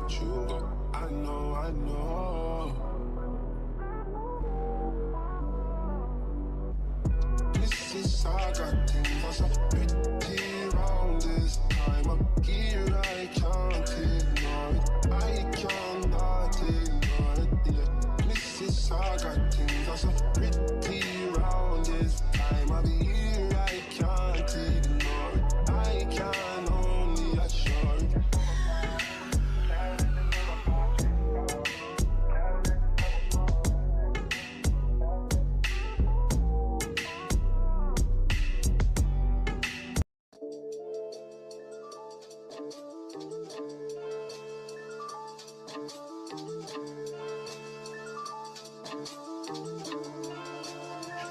let you go. I know. This is I got things are pretty round this time of year. I can't ignore it. I cannot ignore it. Yeah. This is I got things are pretty round this time of year. I can't ignore it. I can only assure it.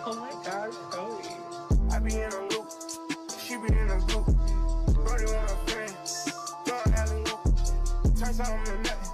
Oh my gosh, Chloe. I be in a loop, she be in a group. Brody want a friend, throwing alley loop. Turns out I'm the nothing,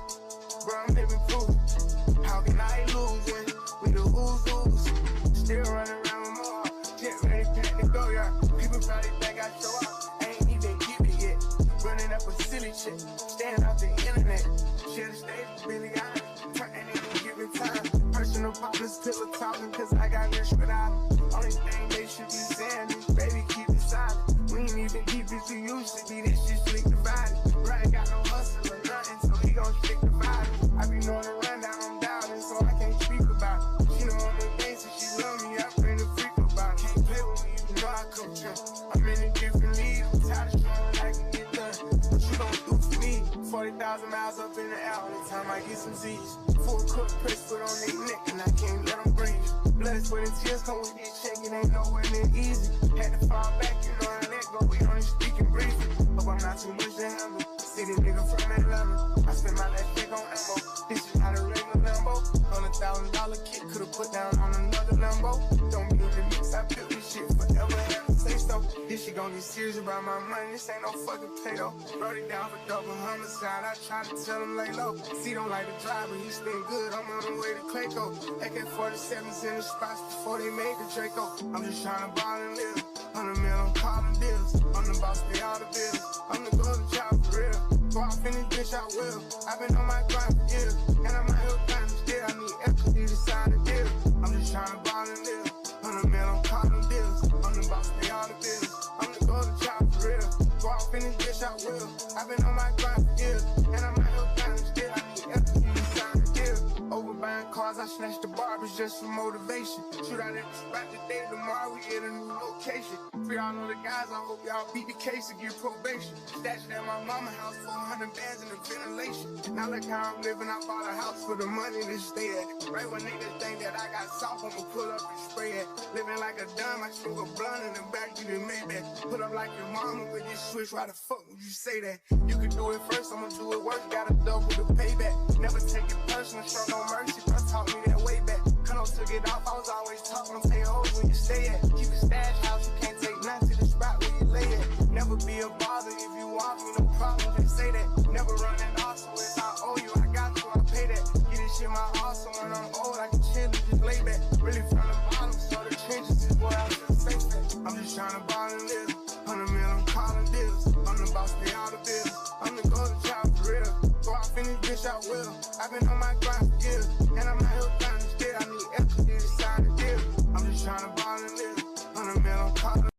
bro, I'm living proof. How can I lose when we the who's? Still running around with more, get ready, pack to go, yeah. People probably think I show up, I ain't even give it yet. Running up a silly shit, staying off the internet. Share the stage, really honest, turning in a given time. Personal problems, pillow talking, cause I got rich without them. Only thing they should be saying is, baby, keep it silent. We ain't even keep it too used to be, this shit slick divided. Bro, ain't got no hustle or nothing, so he gon' stick divided. I be knowing the rundown, I'm doubting, so I can't speak about it. She know all the things, and she love me, I bring the freak about it. Can't play with me, you know I coach her. I'm in a different league, I'm tired of showing I can get done. What you gon' do for me? 40,000 miles up in the air, only time I get some Z's. Full court press foot on their neck, and I can't let them breathe. Blood, sweat, and tears come with this check, it ain't nowhere near easy. Had to fall back, you know I let go, we only speaking briefly. Hope I'm not too much to handle. City nigga from Atlanta, I spent my last check on ammo. This is not a regular Lambo. $100,000 kit, could've put down on another Lambo. Don't be in the mix, I built this shit forever, have to say so. This shit gon' get serious about my money, this ain't no fucking play though. Wrote it down for double homicide, I try to tell him lay low. See, don't like the drive, but he spin good, I'm on the way to Clayco. AK-47s in the spots before they made the Draco. I'm just trying to ball and live, 100 mil, I'm calling bills. I'm the boss, pay all the bills, I'm the golden child for real. Go off in this bitch, I will. I've been on my grind for years, and I'm out here grinding still. I need equity to sign a deal. I'm just trying to ball and live, 100 mil, I'm calling bills. I'm the boss, pay all the bills, I'm the golden child for real. Go off in this bitch, I will. I've been on my grind for years, and I'm out here grinding still. I need equity to sign a deal. Over buying cars, I snatched the barbers just for motivation. Shoot out at the spot today, tomorrow we get a new location. Free all of the guys, I hope y'all beat the case and get probation. Stashed at my mama's house, 400 bands in the ventilation. Now look how I'm living, I bought a house for the money to stay at. Right when niggas think that I got soft, I'ma pull up and spray it. Living like a dumb, I smoke a blunt in the back, you done made that. Put up like your mama with this switch, why the fuck would you say that? You can do it first, I'ma do it worse, gotta double the payback. Never take it personal, show no mercy, bro taught me that way back. Kano took it off, I was always talking, I'm saying hoes where you stay at. Keep a stash house, you can't take nothing to the spot where you lay at. Never be a bother, if you want me, no problem, just say that. Never run that off, so if I owe you, I got you, I pay that. Get this shit my heart, so when I'm old, I can chill and just lay back. Really from the bottom, so the trenches is where I feel safe at. I'm just trying to ball and live, 100 mil, I'm calling bills. I'm the boss, pay all the bills, I'm the golden child for real. Go off in this bitch, I will. I've been on my grind for years, and I'm out here grinding still. I need equity to sign a deal. I'm just trying to ball and live, 100 mil, I'm calling.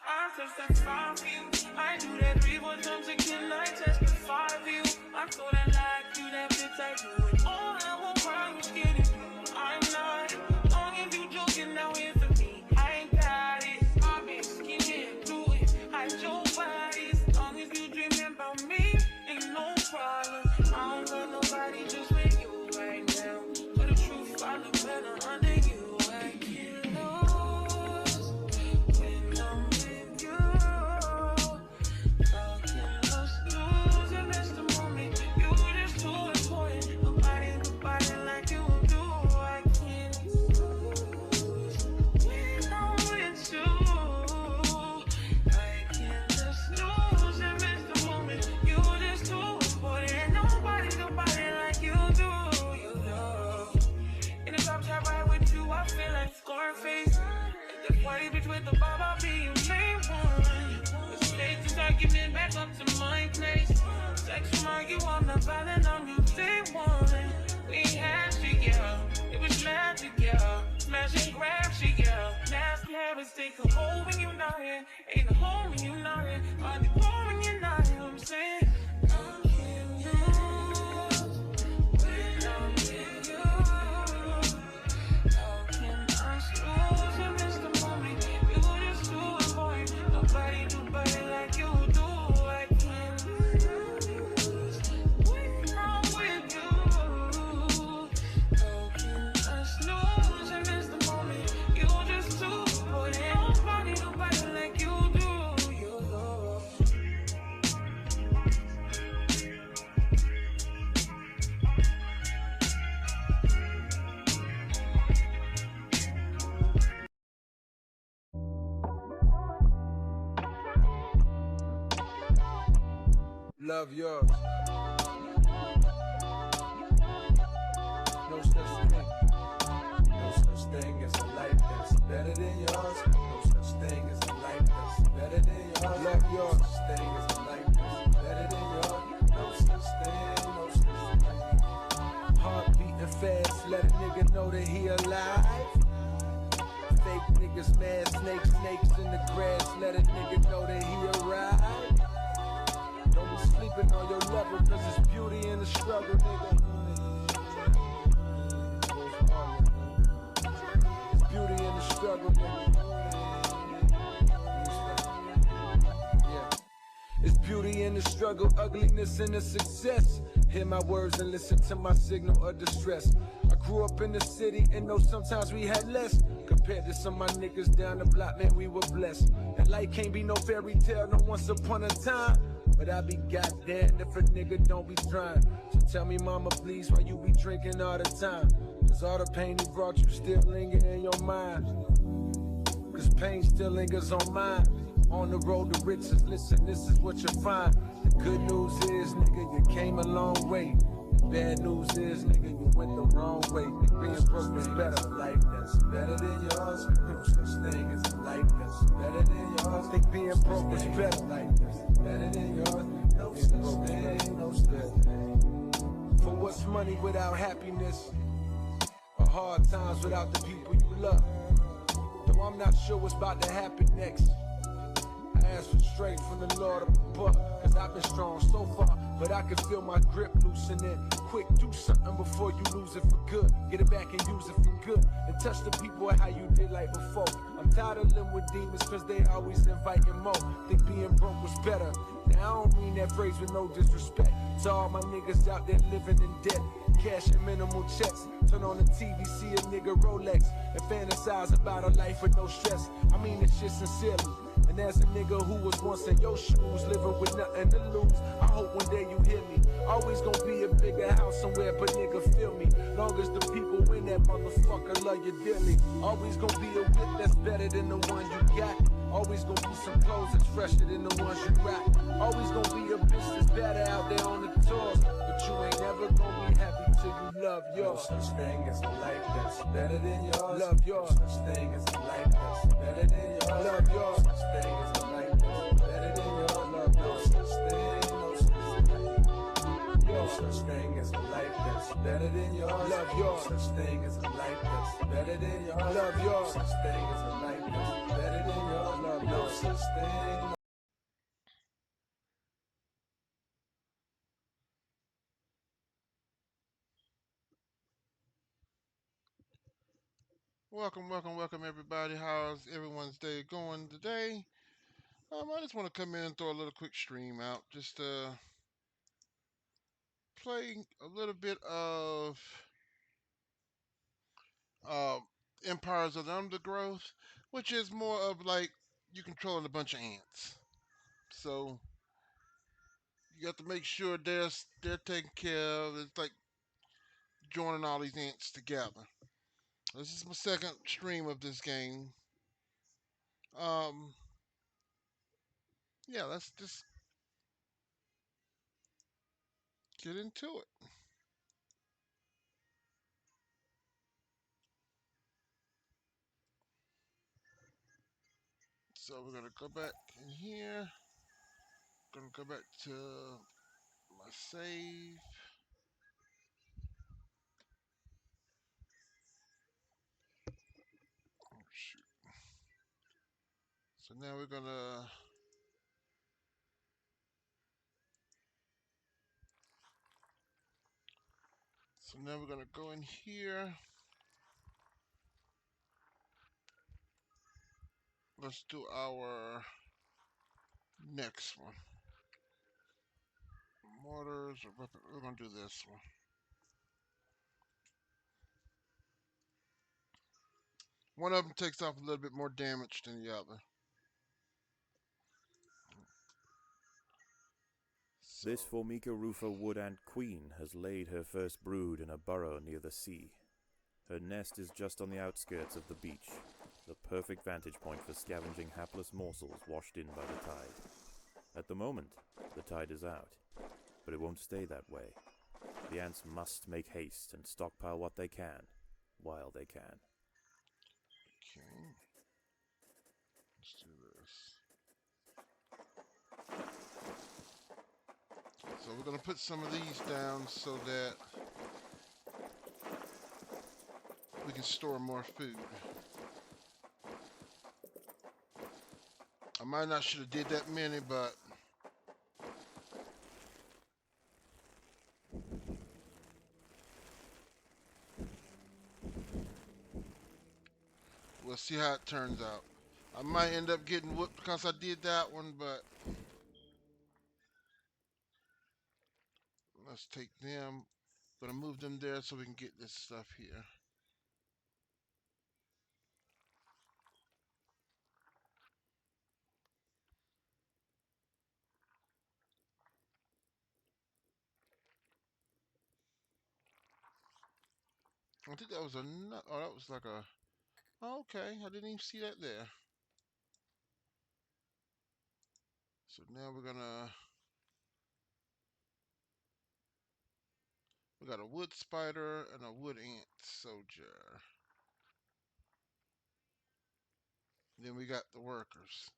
I testify for you. I do that 3-4 times again. I testify for you. I thought I liked you, that bitch I do it all. I won't cry, I'm scared of you. I'm not. Long if you joking, now here for me. I ain't got it. I've been skinny and do it. I your bodies. Long as you dreaming about me, ain't no problem. I don't got nobody just with you right now. For the truth, I look better under you. I can't lose when I'm with you. I can lose, and that's the moment you love yours. No such thing. No such thing as a life that's better than yours. No such thing as a life that's better than yours. Love yours. No such thing as a life that's better than yours. No such thing, no such thing. Heart beating fast, let a nigga know that he alive. Fake niggas mad, snakes in the grass, let a nigga know that he arrived. Don't be sleeping on your level, cause it's beauty in the struggle, nigga. It's beauty in the struggle, nigga. Yeah. It's beauty in the struggle, ugliness in the success. Hear my words and listen to my signal of distress. I grew up in the city and know sometimes we had less. Compared to some of my niggas down the block, man, we were blessed. And life can't be no fairy tale, no once upon a time. But I be goddamn if a nigga don't be trying. So tell me, mama, please, why you be drinking all the time? Cause all the pain he brought you still linger in your mind. Cause pain still lingers on mine. On the road to riches, listen, this is what you find. The good news is, nigga, you came a long way. The bad news is, nigga, you went the wrong way. Being broke is better. Life that's better than yours. No such thing as a life that's better than yours. Think being broke is better. Life that's better than yours. No such thing, no such thing. For what's money without happiness? Or hard times without the people you love? Though I'm not sure what's about to happen next. I ask for strength from the Lord above, cause I've been strong so far, but I can feel my grip loosening. Quick, do something before you lose it for good. Get it back and use it for good. And touch the people how you did like before. I'm tired of living with demons cause they always inviting more. Think being broke was better. Now I don't mean that phrase with no disrespect to all my niggas out there living in debt. Cashing minimal checks. Turn on the TV, see a nigga Rolex, and fantasize about a life with no stress. I mean this shit sincerely. And as a nigga who was once in your shoes, living with nothing to lose, I hope one day you hear me. Always gonna be a bigger house somewhere, but nigga feel me. Long as the people in that motherfucker love you dearly. Always gonna be a whip that's better than the one you got. Always gonna be some clothes that's fresher than the ones you rock. Always gonna be a bitch that's better out there on the tours. But you ain't never gonna be happy till you love yours. No such thing as a life that's better than yours. Love yours. No such thing as a life that's better than yours. Love yours. No such thing as a life that's better than yours. Love no such thing, no such thing. No such thing as a life that's better than yours. Love yours. No such thing as a life that's better than yours. Love yours. No such thing as a life that's better than yours. Love no such thing. Welcome, everybody. How's everyone's day going today? I just want to come in and throw a little quick stream out, just play a little bit of uh, Empires of the Undergrowth, which is more of like you controlling a bunch of ants. So you got to make sure they're taken care of. It's like joining all these ants together. This is my second stream of this game. Um, yeah, let's just get into it. So we're gonna go back in here. Gonna go back to my save. Oh shoot. So now we're gonna go in here. Let's do our next one. Mortars or weapon. We're gonna do this one. One of them takes off a little bit more damage than the other. So, This Formica rufa wood ant queen has laid her first brood in a burrow near the sea. Her nest is just on the outskirts of the beach, the perfect vantage point for scavenging hapless morsels washed in by the tide. At the moment, the tide is out, but it won't stay that way. The ants must make haste and stockpile what they can, while they can. Okay. Let's do this. So we're going to put some of these down so that we can store more food. I might not should have did that many, but we'll see how it turns out. I might end up getting whooped because I did that one, but let's take them. Gonna move them there so we can get this stuff here. I think that was a nut. Oh, that was like a. Oh, okay, I didn't even see that there. So now we're gonna. We got a wood spider and a wood ant soldier. Then we got the workers.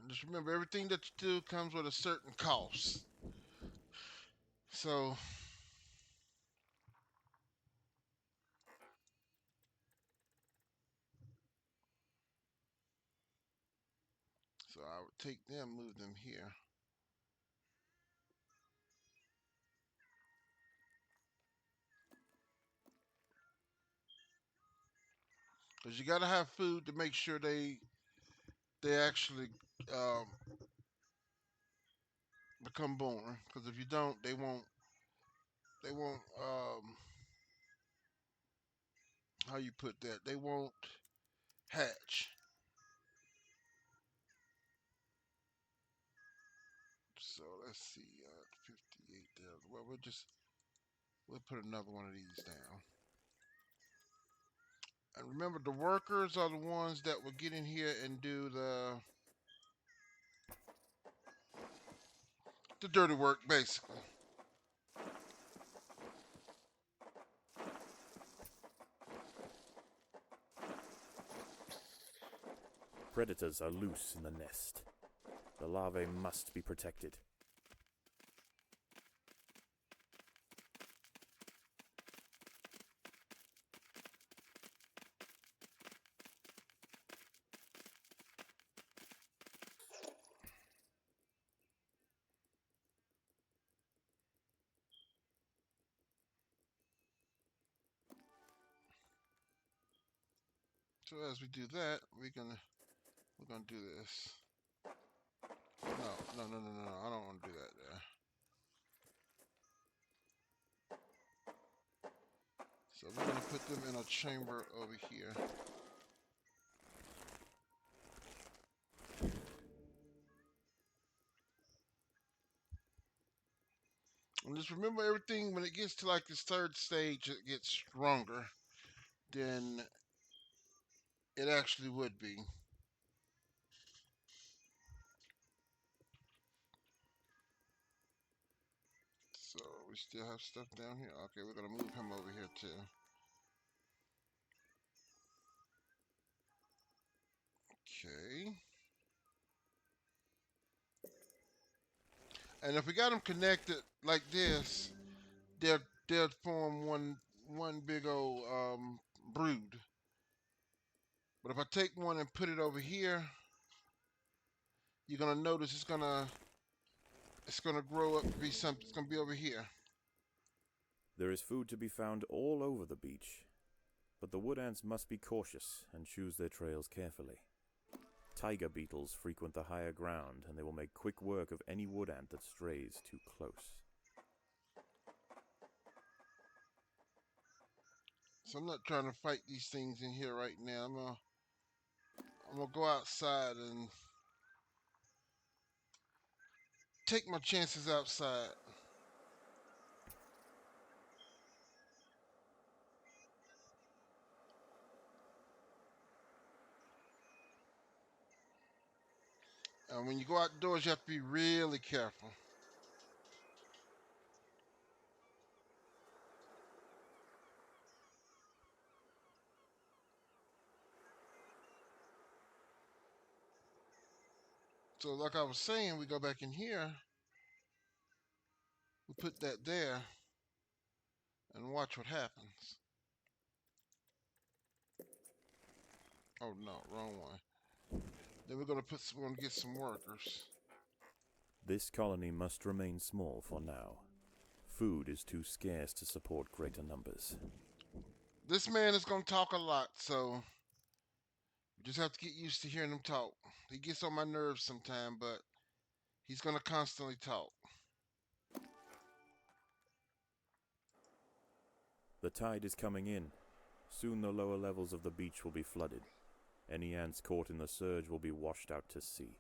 And just remember, everything that you do comes with a certain cost. So I would take them, move them here. Because you got to have food to make sure they actually um, become born. Because if you don't, they won't how you put that? They won't hatch. So let's see, 58 there. Well, we'll put another one of these down. And remember, the workers are the ones that will get in here and do the dirty work, basically. Predators are loose in the nest. The larvae must be protected. So as we do that, we're gonna do this. No. I don't want to do that there. So we're gonna put them in a chamber over here. And just remember, everything when it gets to like this third stage, it gets stronger than it actually would be. So we still have stuff down here. Okay, we're gonna move him over here too. Okay. And if we got them connected like this, they'll form one big old brood. But if I take one and put it over here, you're gonna notice it's gonna grow up to be something. It's gonna be over here. There is food to be found all over the beach, but the wood ants must be cautious and choose their trails carefully. Tiger beetles frequent the higher ground, and they will make quick work of any wood ant that strays too close. So I'm not trying to fight these things in here right now. I'm gonna go outside and take my chances outside. When you go outdoors, you have to be really careful. So like I was saying, we go back in here, we put that there, and watch what happens. Oh no, wrong one. Then we're gonna get some workers. This colony must remain small for now. Food is too scarce to support greater numbers. This man is gonna talk a lot, so you just have to get used to hearing him talk. He gets on my nerves sometimes, but he's gonna constantly talk. The tide is coming in. Soon the lower levels of the beach will be flooded. Any ants caught in the surge will be washed out to sea.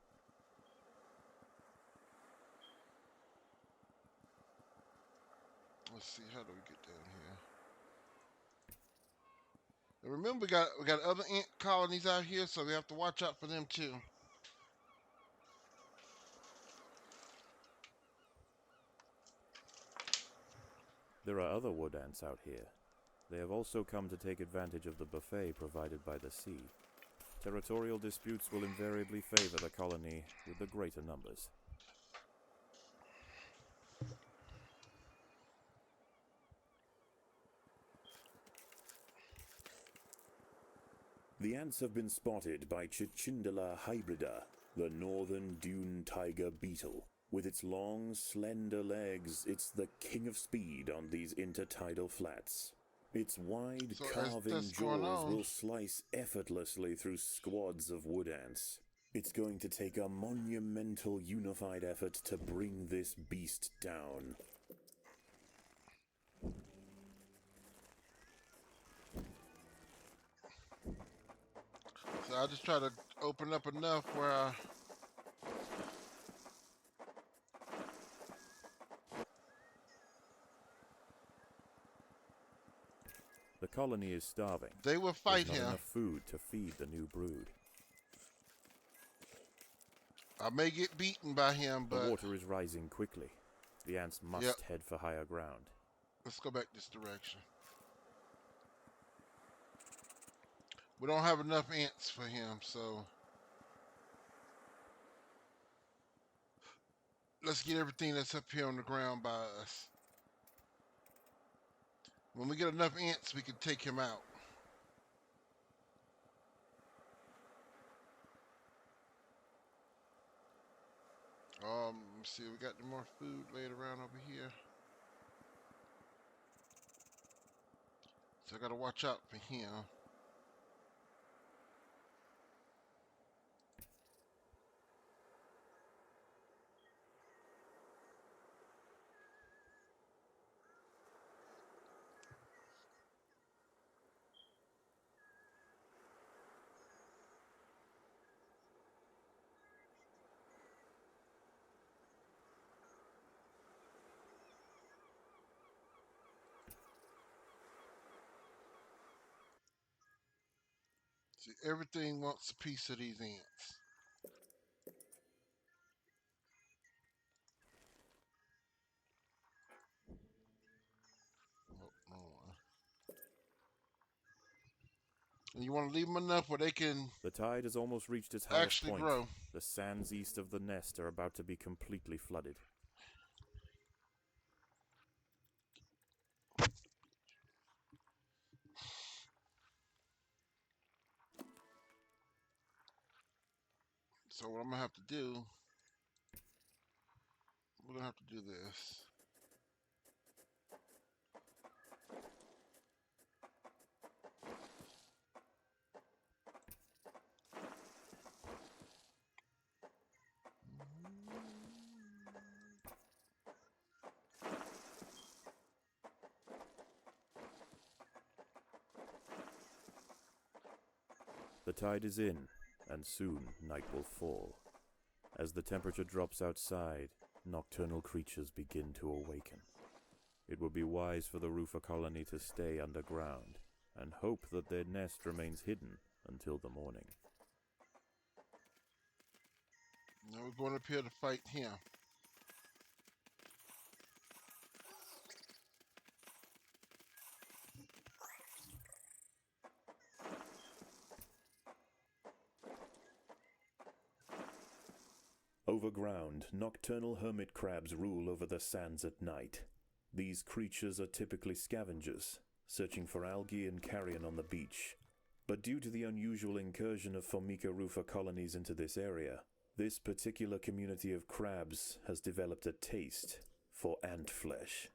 Let's see, how do we get down here? And remember, we got other ant colonies out here, so we have to watch out for them too. There are other wood ants out here. They have also come to take advantage of the buffet provided by the sea. Territorial disputes will invariably favor the colony with the greater numbers. The ants have been spotted by Cicindola hybrida, the northern dune tiger beetle. With its long, slender legs, it's the king of speed on these intertidal flats. Its wide, So as carving that's going jaws on, will slice effortlessly through squads of wood ants. It's going to take a monumental unified effort to bring this beast down. so I just try to open up enough where The colony is starving. they will There's fight not him. enough food to feed the new brood. I may get beaten by him, The but water is rising quickly. The ants must Yep. head for higher ground. let's go back this direction. We don't have enough ants for him, so let's get everything that's up here on the ground by us. When we get enough ants, we can take him out. Let's see, we got more food laid around over here. So I gotta watch out for him. See, everything wants a piece of these ants. Oh, wrong one. And you want to leave them enough where they can The tide has almost reached its highest actually point. grow. The sands east of the nest are about to be completely flooded. So what I'm gonna have to do, we're gonna have to do this. The tide is in, and soon night will fall. As the temperature drops outside, nocturnal creatures begin to awaken. It would be wise for the roofer colony to stay underground, and hope that their nest remains hidden until the morning. Now we're going up here to fight him. Overground, nocturnal hermit crabs rule over the sands at night. These creatures are typically scavengers, searching for algae and carrion on the beach. But due to the unusual incursion of Formica rufa colonies into this area, this particular community of crabs has developed a taste for ant flesh.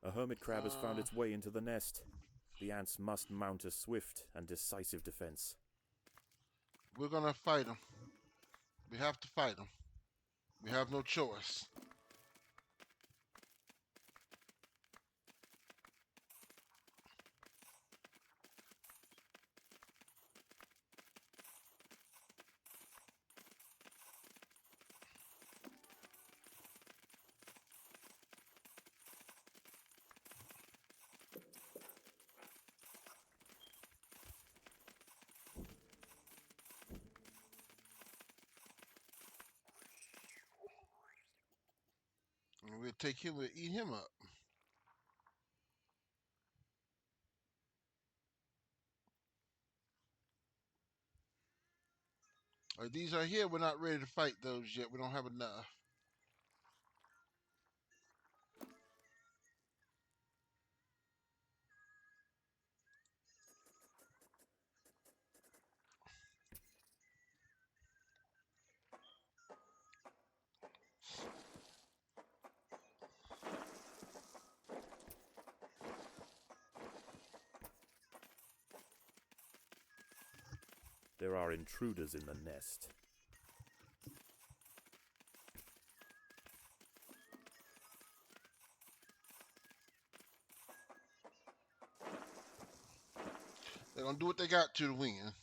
A hermit crab has found its way into the nest. The ants must mount a swift and decisive defense. We're gonna fight them. We have to fight them. We have no choice. And we'll take him, we'll eat him up. These are here, we're not ready to fight those yet. We don't have enough. There are intruders in the nest. They're gonna do what they got to win.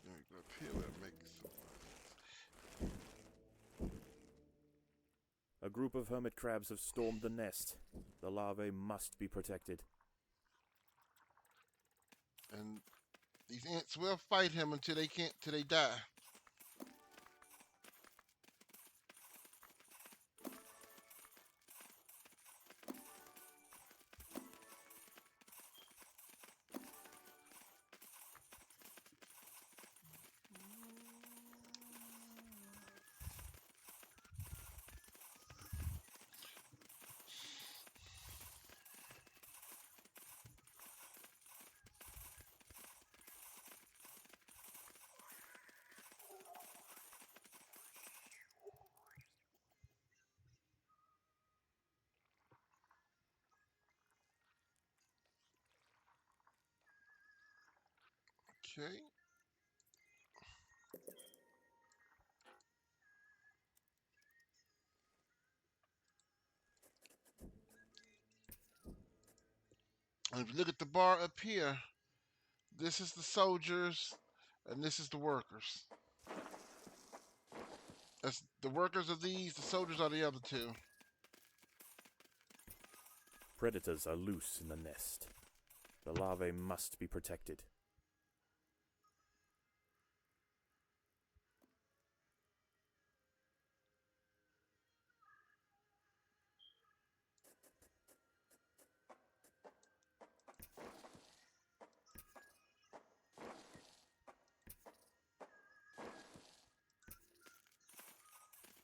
There we go up here, we'll make some. A group of hermit crabs have stormed the nest. The larvae must be protected. And these ants will fight him until they can't, till they die. Okay. And if you look at the bar up here, this is the soldiers and this is the workers. That's the workers are these, the soldiers are the other two. Predators are loose in the nest. The larvae must be protected.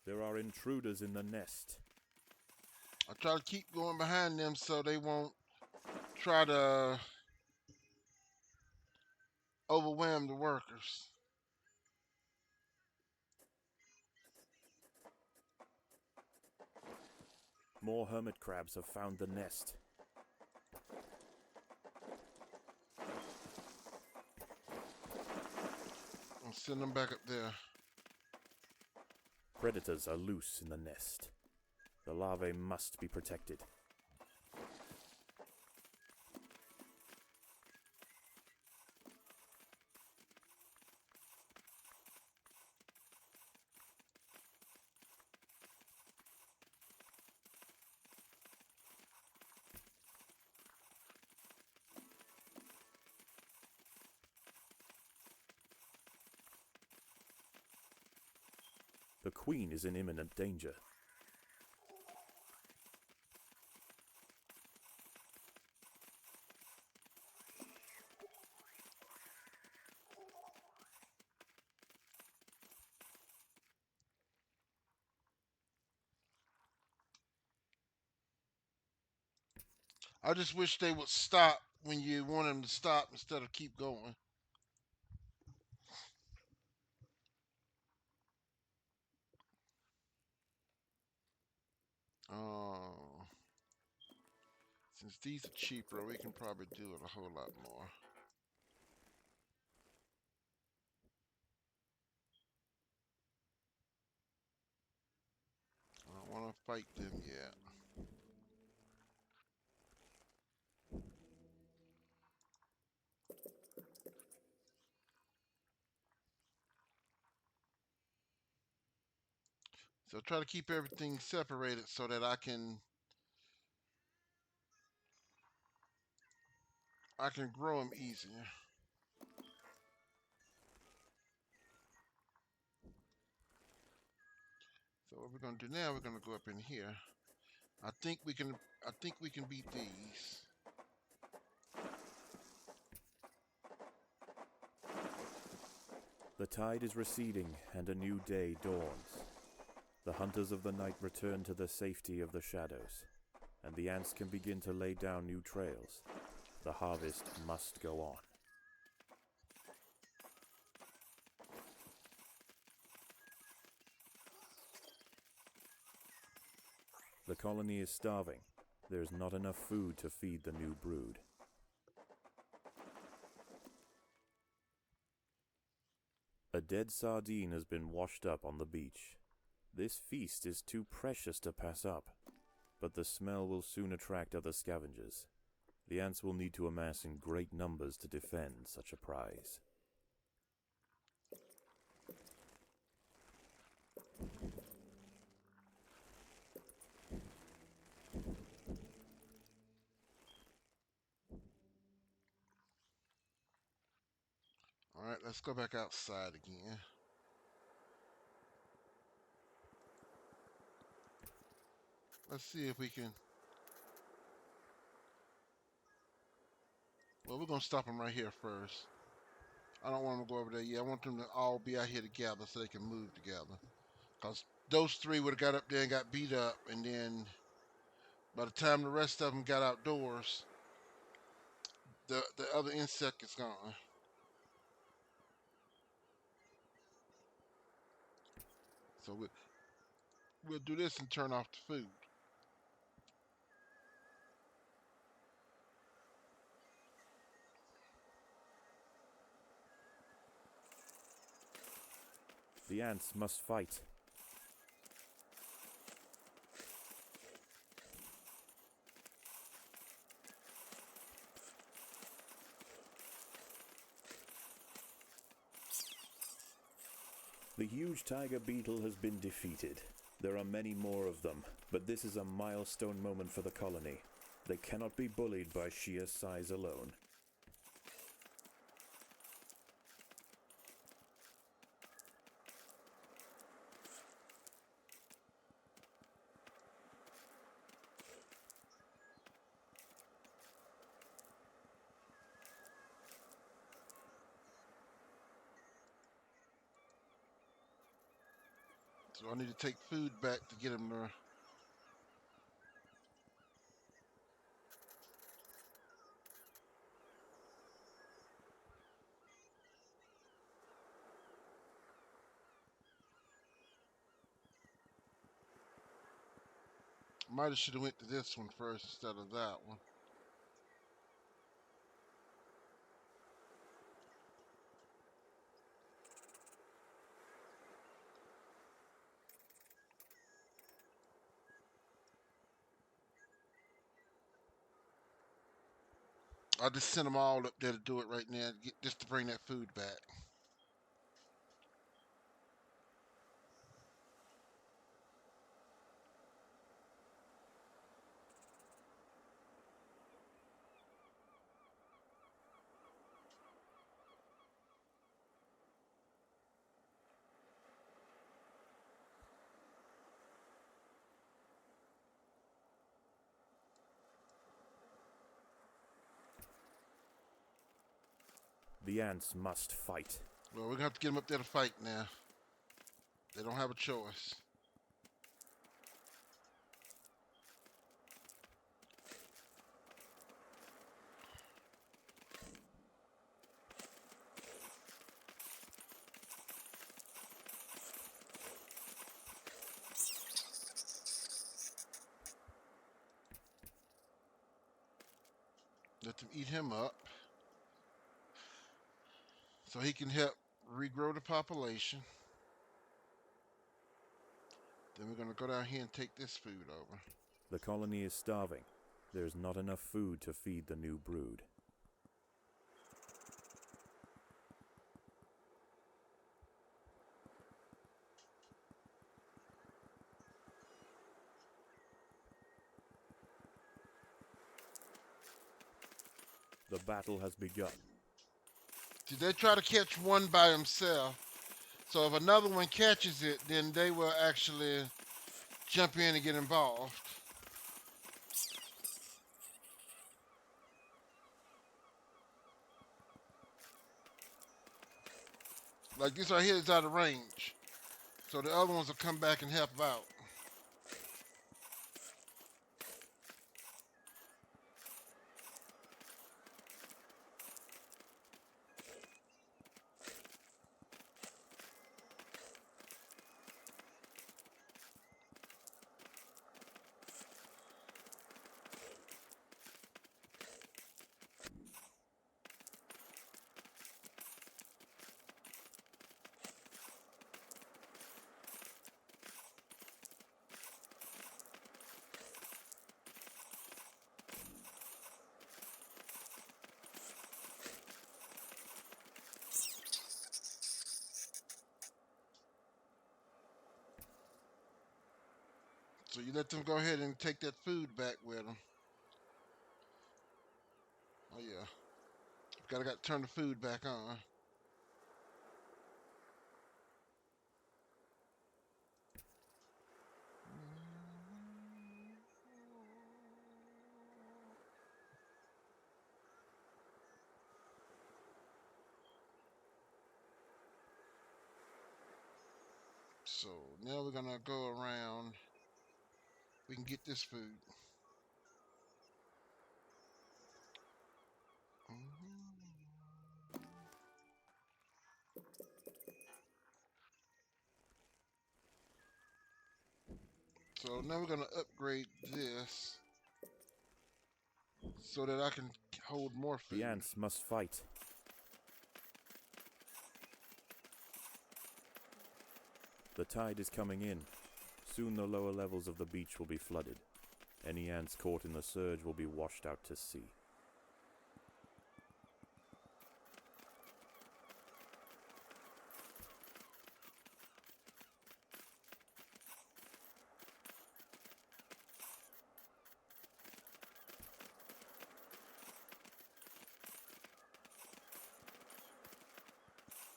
There are intruders in the nest. I try to keep going behind them so they won't try to overwhelm the workers. More hermit crabs have found the nest. I'll send them back up there. Predators are loose in the nest. The larvae must be protected. The queen is in imminent danger. I just wish they would stop when you want them to stop instead of keep going. Oh, since these are cheaper, we can probably do it a whole lot more. I don't want to fight them yet. So try to keep everything separated so that I can grow them easier. So what we're gonna do now? We're gonna go up in here. I think we can. I think we can beat these. The tide is receding and a new day dawns. The hunters of the night return to the safety of the shadows, and the ants can begin to lay down new trails. The harvest must go on. The colony is starving. There is not enough food to feed the new brood. A dead sardine has been washed up on the beach. This feast is too precious to pass up, but the smell will soon attract other scavengers. The ants will need to amass in great numbers to defend such a prize. All right, let's go back outside again. Let's see if we can. Well, we're gonna stop them right here first. I don't want them to go over there yet. I want them to all be out here together so they can move together. Cause those three would have got up there and got beat up, and then by the time the rest of them got outdoors, the other insect is gone. So we'll do this and turn off the food. The ants must fight. The huge tiger beetle has been defeated. There are many more of them, but this is a milestone moment for the colony. They cannot be bullied by sheer size alone. So I need to take food back to get them to. Might have should have went to this one first instead of that one. I just sent them all up there to do it right now, just to bring that food back. The ants must fight. Well, we're gonna have to get them up there to fight now. They don't have a choice. Let them eat him up so he can help regrow the population. Then we're gonna go down here and take this food over. The colony is starving. There's not enough food to feed the new brood. The battle has begun. See, they try to catch one by himself. So if another one catches it, then they will actually jump in and get involved. Like this right here is out of range. So the other ones will come back and help out. So you let them go ahead and take that food back with them. Oh yeah. Gotta turn the food back on. So now we're gonna go around. We can get this food. So now we're gonna upgrade this so that I can hold more food. The ants must fight. The tide is coming in. Soon the lower levels of the beach will be flooded. Any ants caught in the surge will be washed out to sea.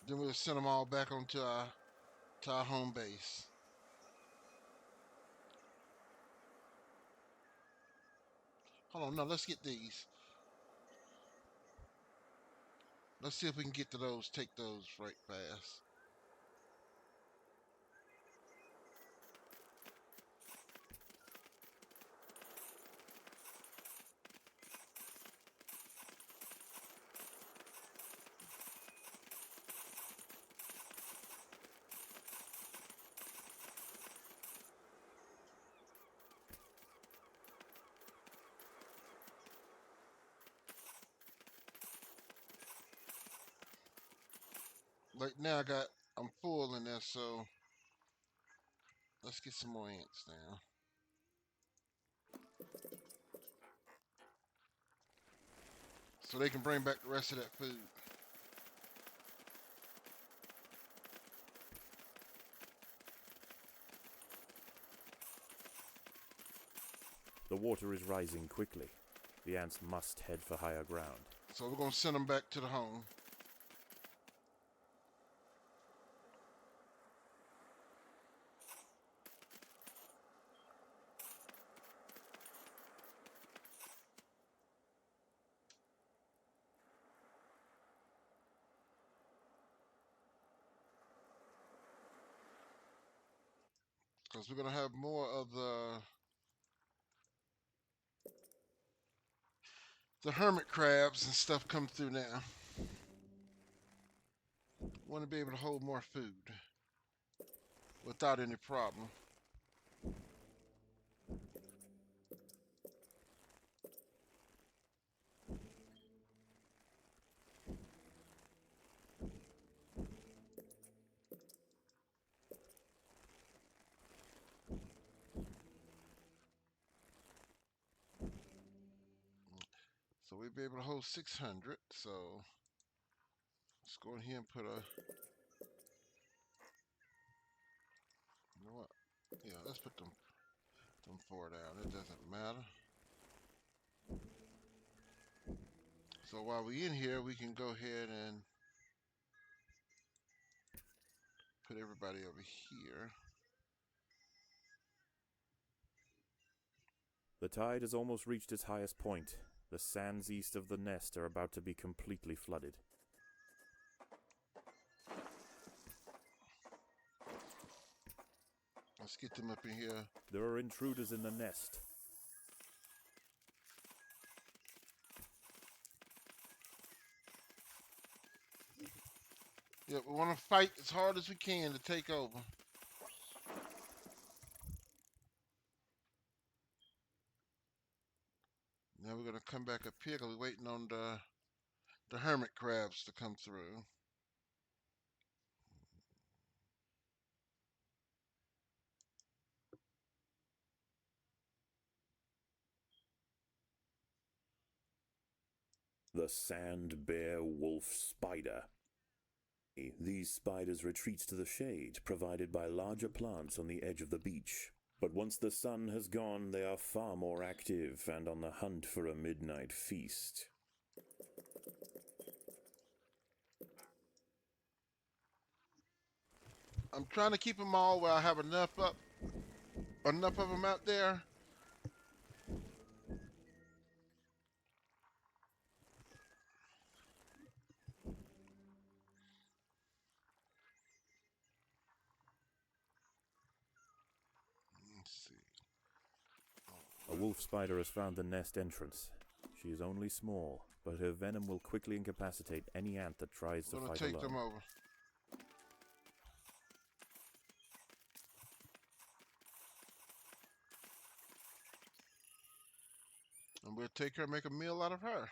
Then we'll send them all back onto our home base. Hold on, no, let's get these. Let's see if we can get to those, take those right fast. Like now I'm full in there, so let's get some more ants now. so they can bring back the rest of that food. The water is rising quickly. The ants must head for higher ground. So we're going to send them back to the home. Because we're going to have more of the hermit crabs and stuff come through now. Want to be able to hold more food without any problem. So we'll be able to hold 600. So let's go in here and put a, you know what? Yeah, let's put them four down. It doesn't matter. So while we're in here, we can go ahead and put everybody over here. The tide has almost reached its highest point. The sands east of the nest are about to be completely flooded. Let's get them up in here. There are intruders in the nest. Yeah, we want to fight as hard as we can to take over. Now we're going to come back up here because we're waiting on the hermit crabs to come through. The sand bear wolf spider. These spiders retreat to the shade provided by larger plants on the edge of the beach. But once the sun has gone, they are far more active and on the hunt for a midnight feast. I'm trying to keep them all where I have enough of them out there. Let's see. A wolf spider has found the nest entrance. She is only small, but her venom will quickly incapacitate any ant that tries to I'm gonna fight take them alone. over. And we'll take her and make a meal out of her.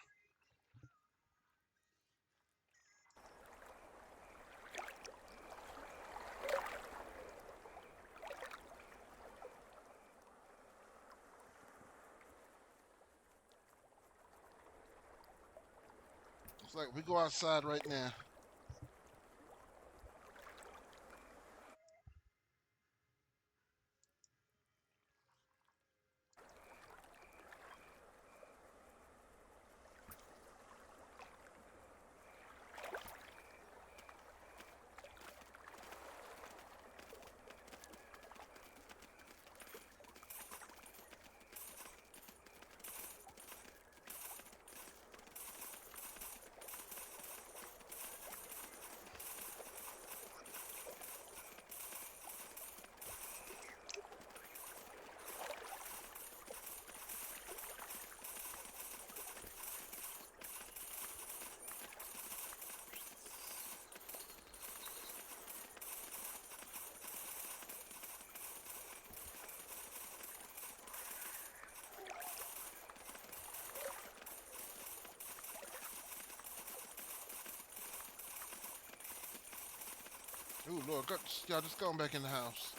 It's like we go outside right now. Ooh, Lord, y'all just going back in the house.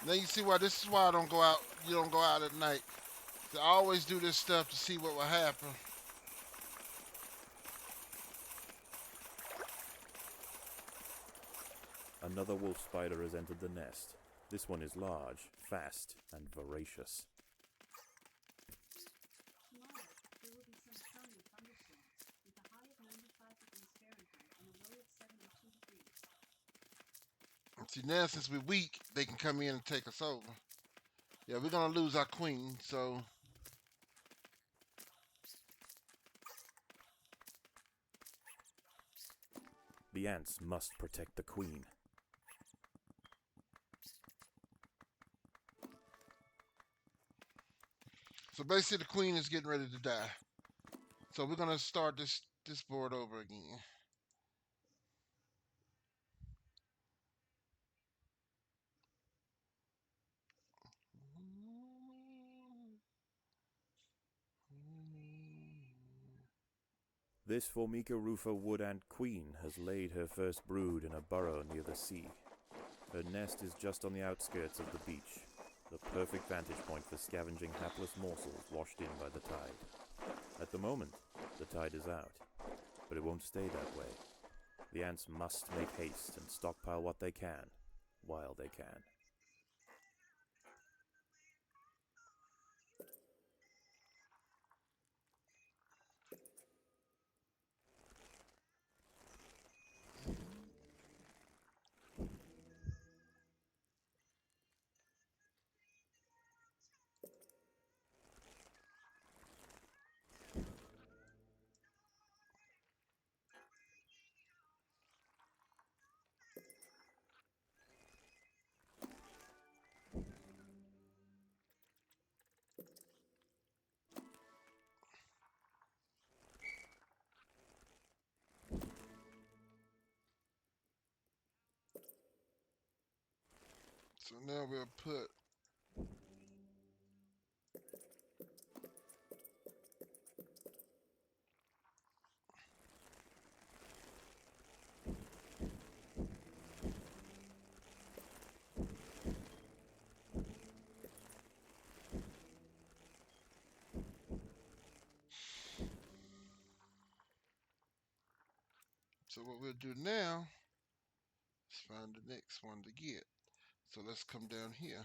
Now you see why this is why I don't go out. You don't go out at night. I always do this stuff to see what will happen. Another wolf spider has entered the nest. This one is large, fast, and voracious. Tomorrow, there will be some sun and thunderstorms, with a high of 95 degrees Fahrenheit and a low of 72 degrees. See, now since we're weak, they can come in and take us over. Yeah, we're gonna lose our queen, so The ants must protect the queen. basically the queen is getting ready to die. So we're gonna start this board over again. This Formica rufa wood ant queen has laid her first brood in a burrow near the sea. Her nest is just on the outskirts of the beach, the perfect vantage point for scavenging hapless morsels washed in by the tide. At the moment, the tide is out, but it won't stay that way. The ants must make haste and stockpile what they can, while they can. So now we'll put so what we'll do now is find the next one to get. So let's come down here.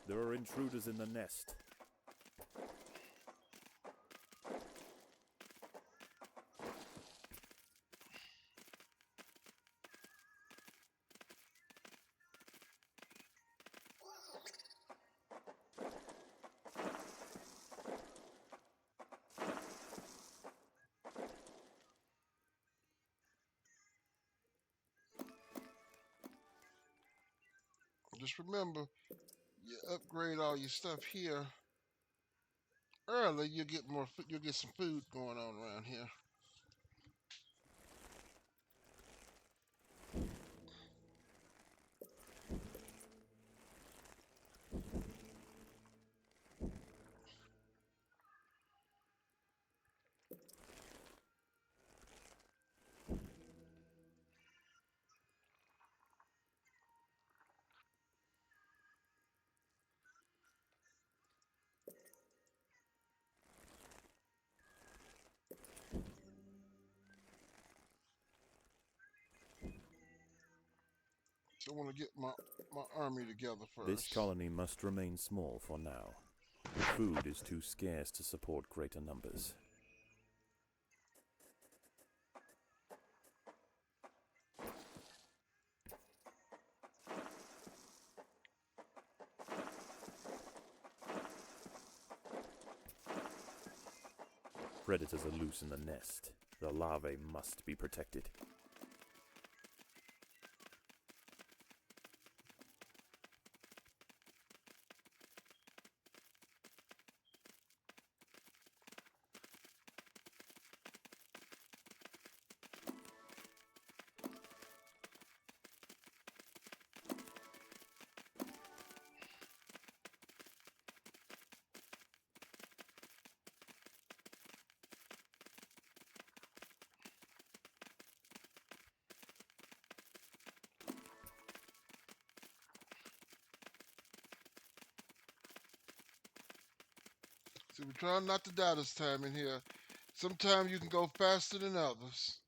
There are intruders in the nest. Just remember, you upgrade all your stuff here early, you'll get more. You'll get some food going on around here. So I want to get my army together first. This colony must remain small for now. Food is too scarce to support greater numbers. Predators are loose in the nest. The larvae must be protected. See, we're trying not to die this time in here. Sometimes you can go faster than others.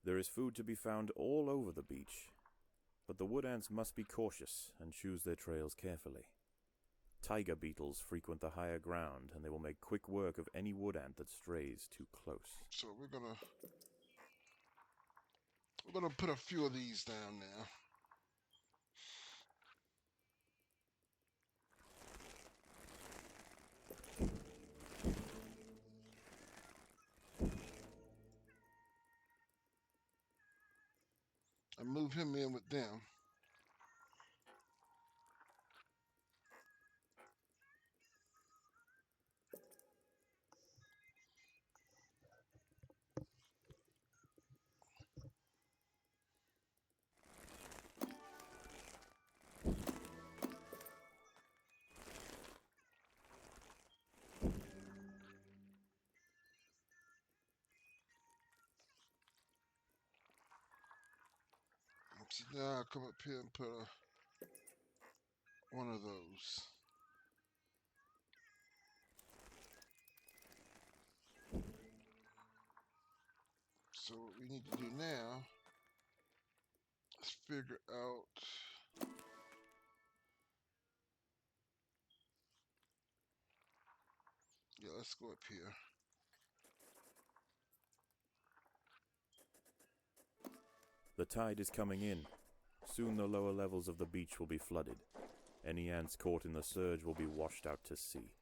There is food to be found all over the beach, but the wood ants must be cautious and choose their trails carefully. Tiger beetles frequent the higher ground, and they will make quick work of any wood ant that strays too close. So we're gonna put a few of these down now. And move him in with them. So now I'll come up here and put one of those. So what we need to do now is figure out let's go up here. The tide is coming in. Soon the lower levels of the beach will be flooded. Any ants caught in the surge will be washed out to sea.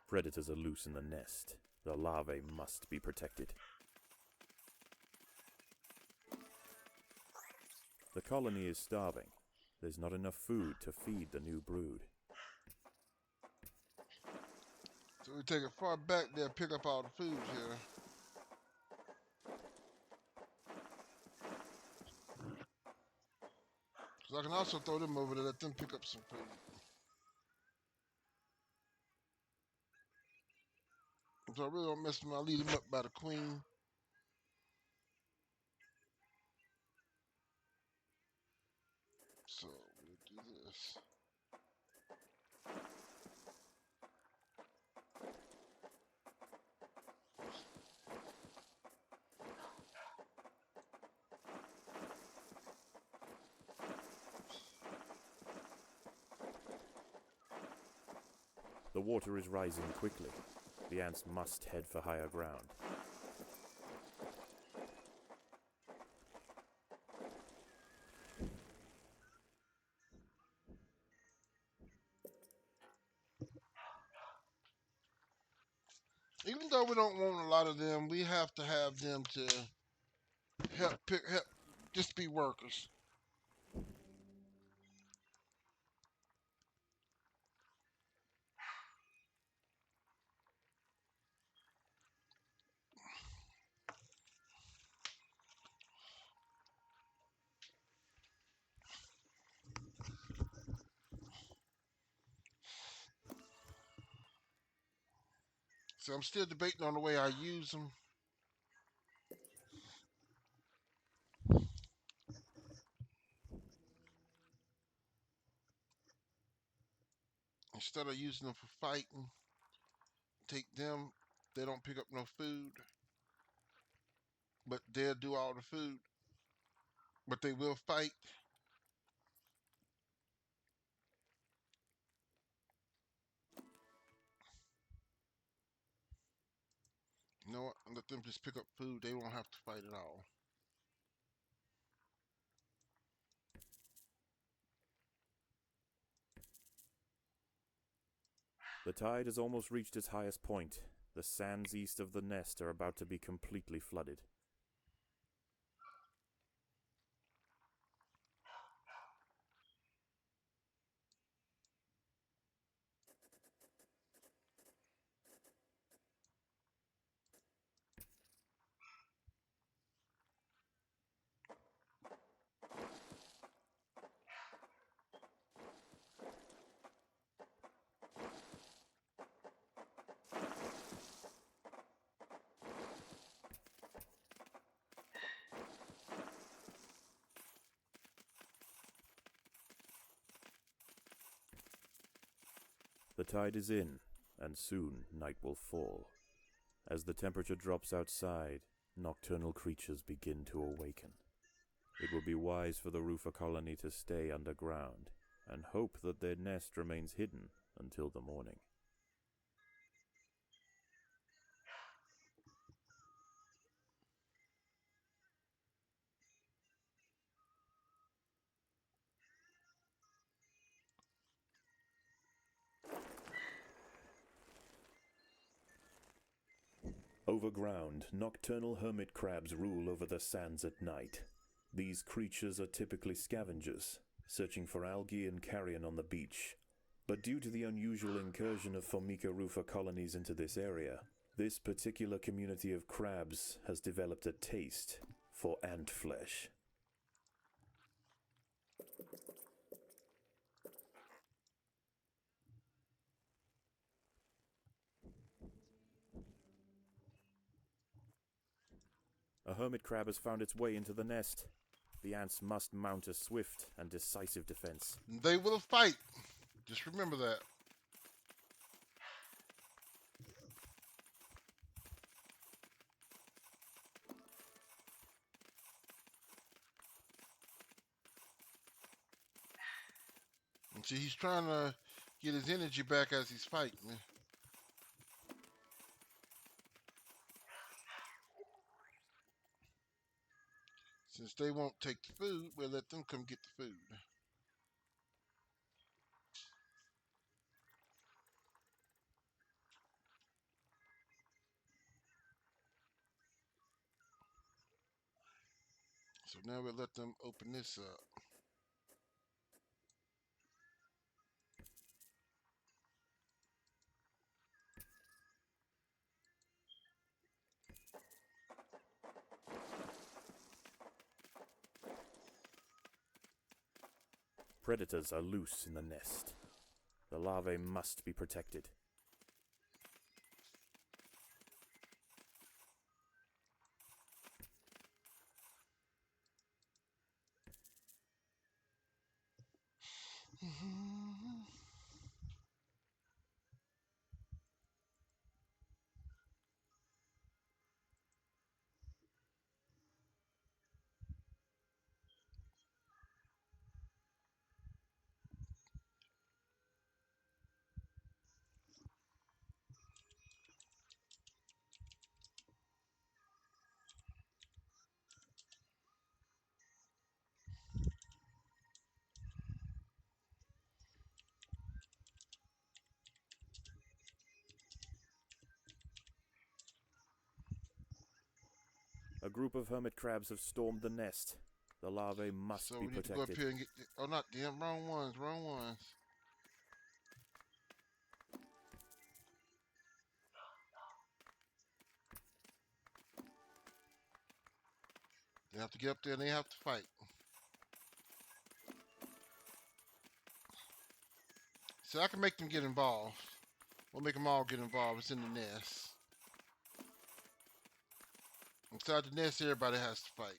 Predators are loose in the nest. The larvae must be protected. The colony is starving. There's not enough food to feed the new brood. So we take it far back there, pick up all the food here. So I can also throw them over there, let them pick up some food. So I really don't mess with them. I lead them up by the queen. So we'll do this. The water is rising quickly. The ants must head for higher ground. Even though we don't want a lot of them, we have to have them to help just be workers. So I'm still debating on the way I use them. Instead of using them for fighting, take them, they don't pick up no food, but they'll do all the food. But they will fight. You know what? Let them just pick up food. They won't have to fight at all. The tide has almost reached its highest point. The sands east of the nest are about to be completely flooded. The tide is in, and soon night will fall. As the temperature drops outside, nocturnal creatures begin to awaken. It will be wise for the roofer colony to stay underground, and hope that their nest remains hidden until the morning. Overground, nocturnal hermit crabs rule over the sands at night. These creatures are typically scavengers, searching for algae and carrion on the beach. But due to the unusual incursion of Formica rufa colonies into this area, this particular community of crabs has developed a taste for ant flesh. A hermit crab has found its way into the nest. The ants must mount a swift and decisive defense. They will fight. Just remember that. And see, he's trying to get his energy back as he's fighting. Since they won't take the food, we'll let them come get the food. So now we'll let them open this up. Predators are loose in the nest. The larvae must be protected. A group of hermit crabs have stormed the nest. The larvae must So be we need to go up protected. here and get. Oh, not them. Wrong ones. Wrong ones. They have to get up there and they have to fight. So I can make them get involved. We'll make them all get involved. It's in the nest. Inside the nest, everybody has to fight.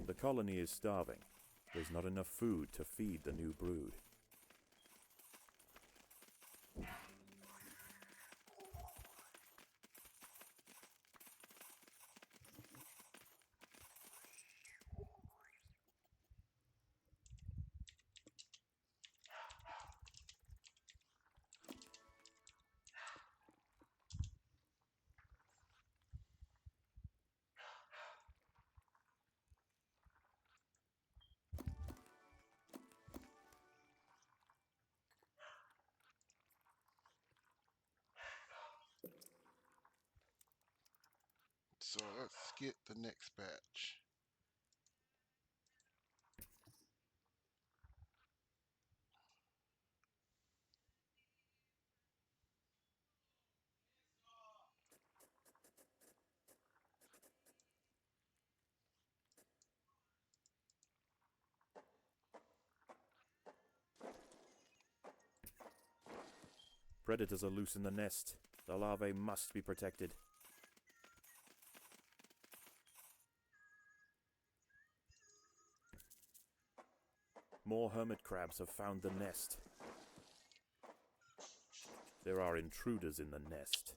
The colony is starving. There's not enough food to feed the new brood. get the next batch. Predators are loose in the nest. The larvae must be protected. More hermit crabs have found the nest. There are intruders in the nest.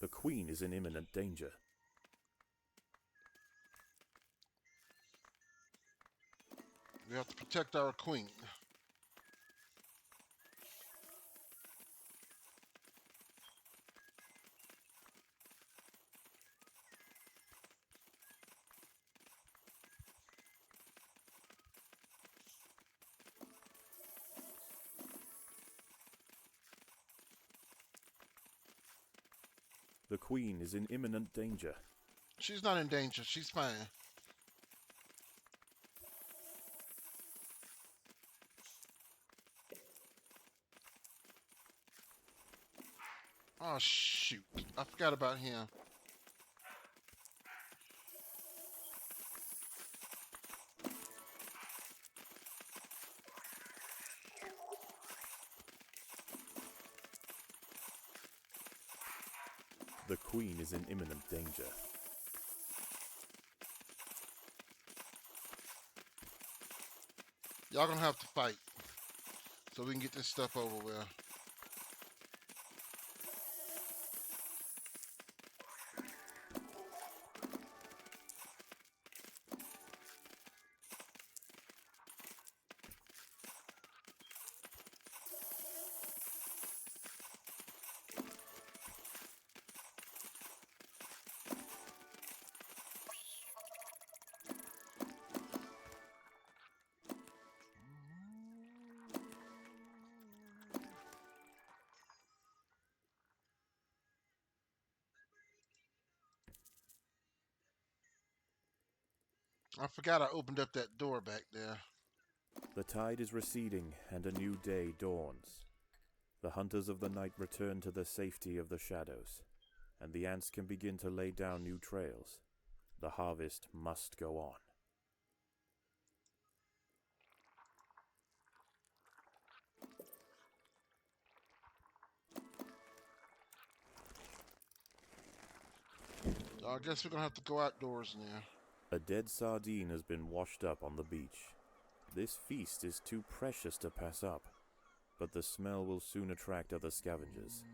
The queen is in imminent danger. We have to protect our queen. The queen is in imminent danger. She's not in danger. She's fine. Oh, shoot. I forgot about him. The queen is in imminent danger. Y'all gonna have to fight so we can get this stuff over with. I forgot I opened up that door back there. The tide is receding and a new day dawns. The hunters of the night return to the safety of the shadows, and the ants can begin to lay down new trails. The harvest must go on. I guess we're gonna have to go outdoors now. A dead sardine has been washed up on the beach. This feast is too precious to pass up, but the smell will soon attract other scavengers.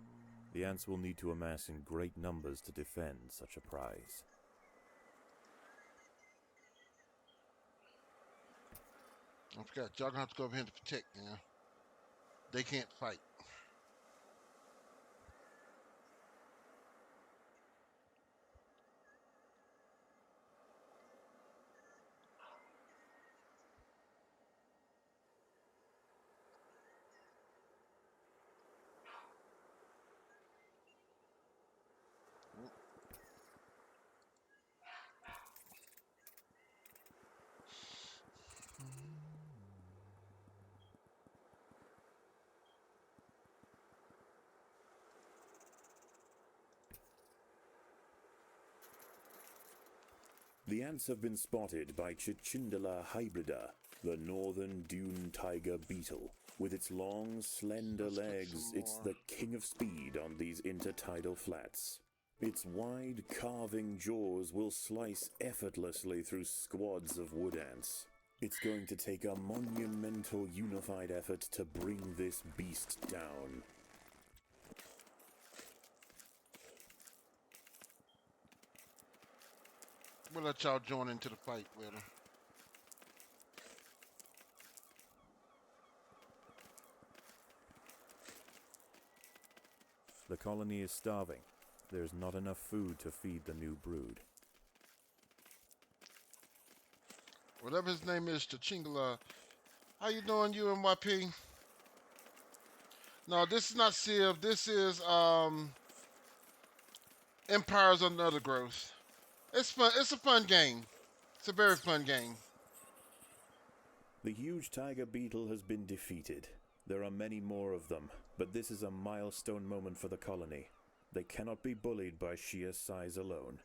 The ants will need to amass in great numbers to defend such a prize. I forgot. Y'all gonna have to go over here to protect now. They can't fight. The ants have been spotted by Cichindala hybrida, the northern dune tiger beetle. With its long, slender Let's get legs, some it's more. the king of speed on these intertidal flats. Its wide, carving jaws will slice effortlessly through squads of wood ants. It's going to take a monumental unified effort to bring this beast down. We'll let y'all join into the fight with them. The colony is starving. There's not enough food to feed the new brood. Whatever his name is, Chingala. How you doing, UMYP? No, this is not Civ. This is Empires Under Undergrowth. It's fun. It's a fun game. It's a very fun game. The huge tiger beetle has been defeated. There are many more of them, but this is a milestone moment for the colony. They cannot be bullied by sheer size alone.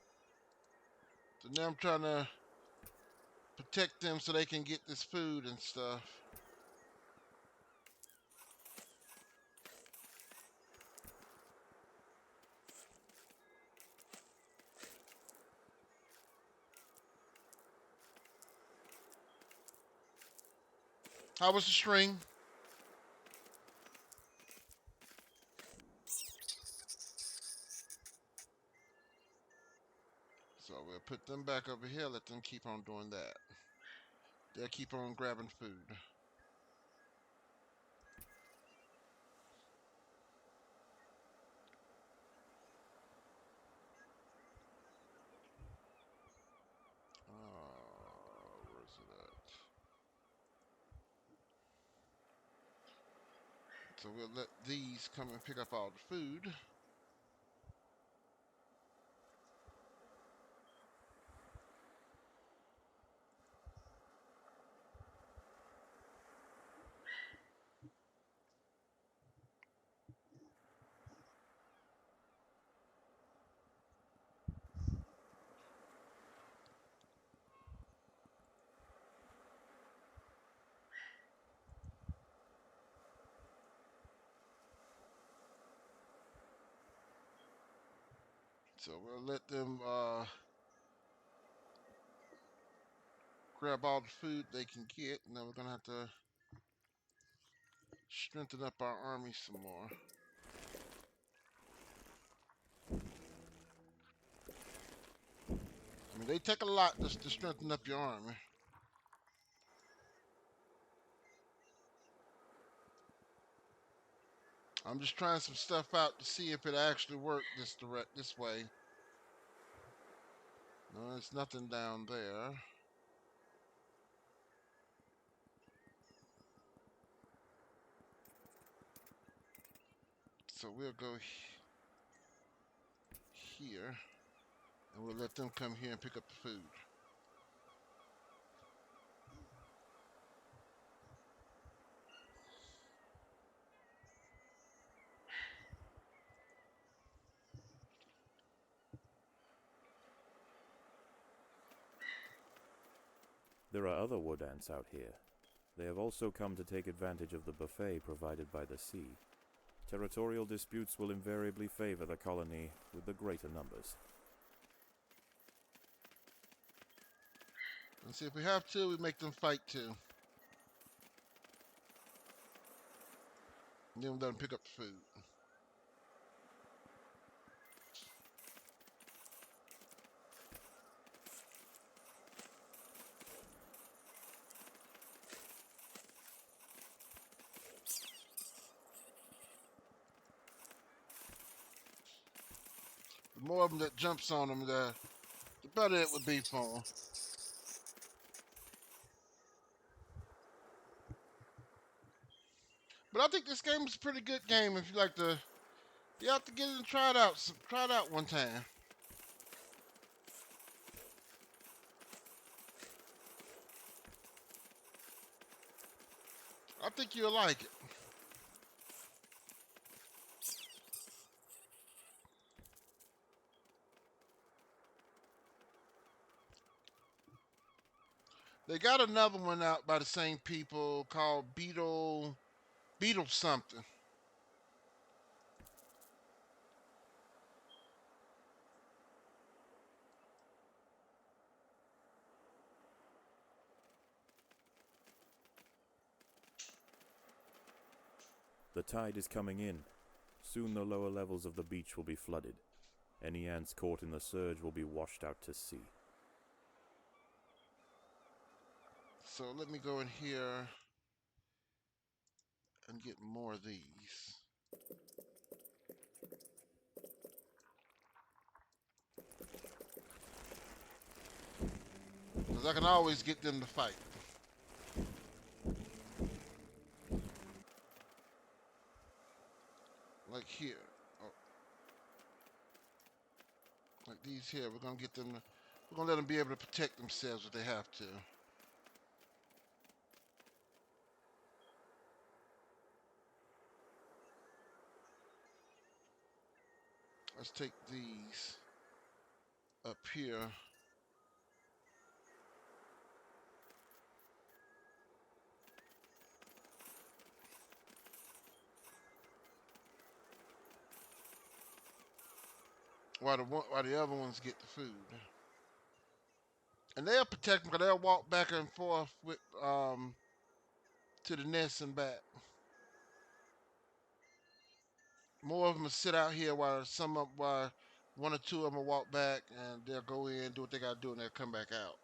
So now I'm trying to protect them so they can get this food and stuff. How was the string? So we'll put them back over here, let them keep on doing that. They'll keep on grabbing food. Where's it at? So we'll let these come and pick up all the food. So we'll let them grab all the food they can get, and then we're gonna have to strengthen up our army some more. I mean, they take a lot just to strengthen up your army. I'm just trying some stuff out to see if it actually worked this way. No, there's nothing down there. So we'll go here, and we'll let them come here and pick up the food. There are other wood ants out here. They have also come to take advantage of the buffet provided by the sea. Territorial disputes will invariably favor the colony with the greater numbers. And see, if we have to, we make them fight too. And then we let them pick up the food. The more of them that jumps on them, the better it would be for them. But I think this game is a pretty good game if you like to. You have to get it and try it out. Try it out one time. I think you'll like it. They got another one out by the same people called Beetle something. The tide is coming in. Soon the lower levels of the beach will be flooded. Any ants caught in the surge will be washed out to sea. So let me go in here and get more of these. Because I can always get them to fight. Like here. Oh. Like these here, we're gonna get them. We're gonna let them be able to protect themselves if they have to. Let's take these up here. While the other ones get the food. And they'll protect them because they'll walk back and forth with to the nest and back. More of them will sit out here while one or two of them will walk back and they'll go in, do what they gotta do, and they'll come back out.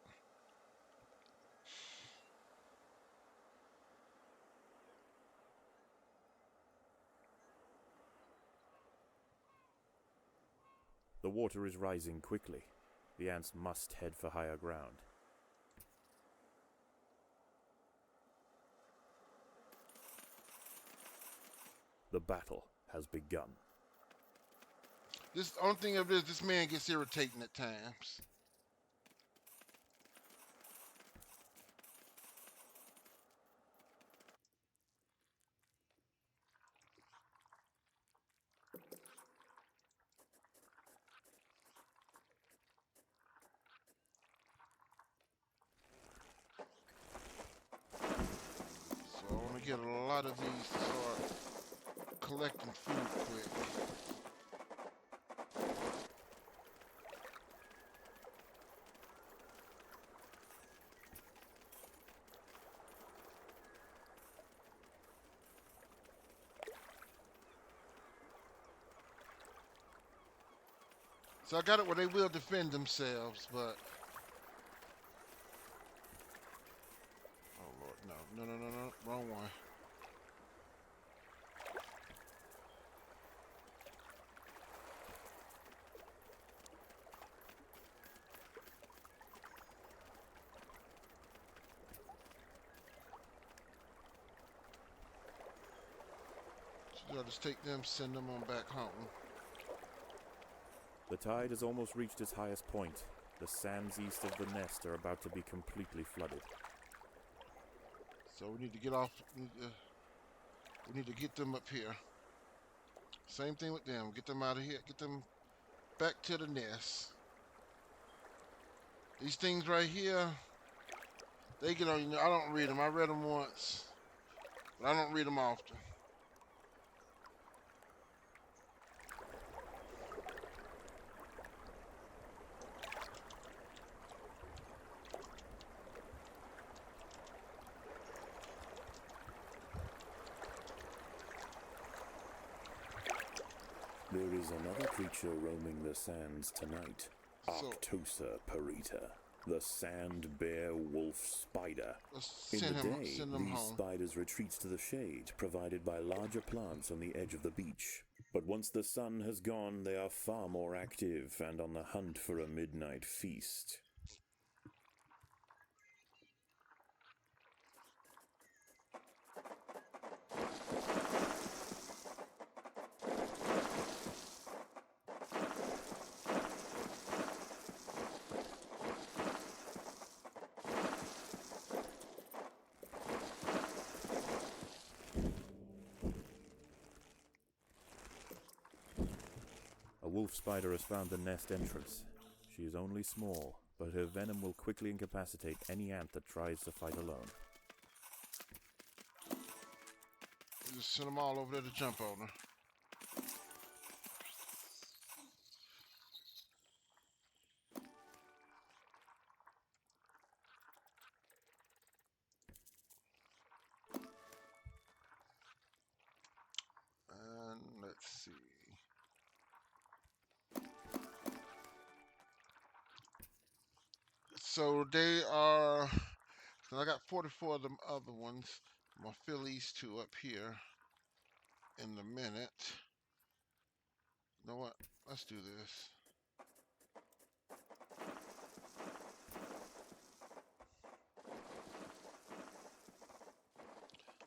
The water is rising quickly. The ants must head for higher ground. The battle has begun. This only thing of this man gets irritating at times. So I want to get a lot of these to start collecting food quick. So I got it where they will defend themselves, but oh Lord, no, wrong one. So I'll just take them, send them on back home. The tide has almost reached its highest point. The sands east of the nest are about to be completely flooded. So we need to get off. We need to get them up here. Same thing with them. Get them out of here. Get them back to the nest. These things right here, they get on. You know, I don't read them. I read them once, but I don't read them often. There is another creature roaming the sands tonight. Arctosa parita, the sand bear wolf spider. In the day, these spiders retreat to the shade provided by larger plants on the edge of the beach. But once the sun has gone, they are far more active and on the hunt for a midnight feast. A wolf spider has found the nest entrance. She is only small, but her venom will quickly incapacitate any ant that tries to fight alone. Just send them all over there to jump on her. And let's see. So they are. So I got 44 of them other ones. I'm gonna fill these two up here in a minute. You know what? Let's do this.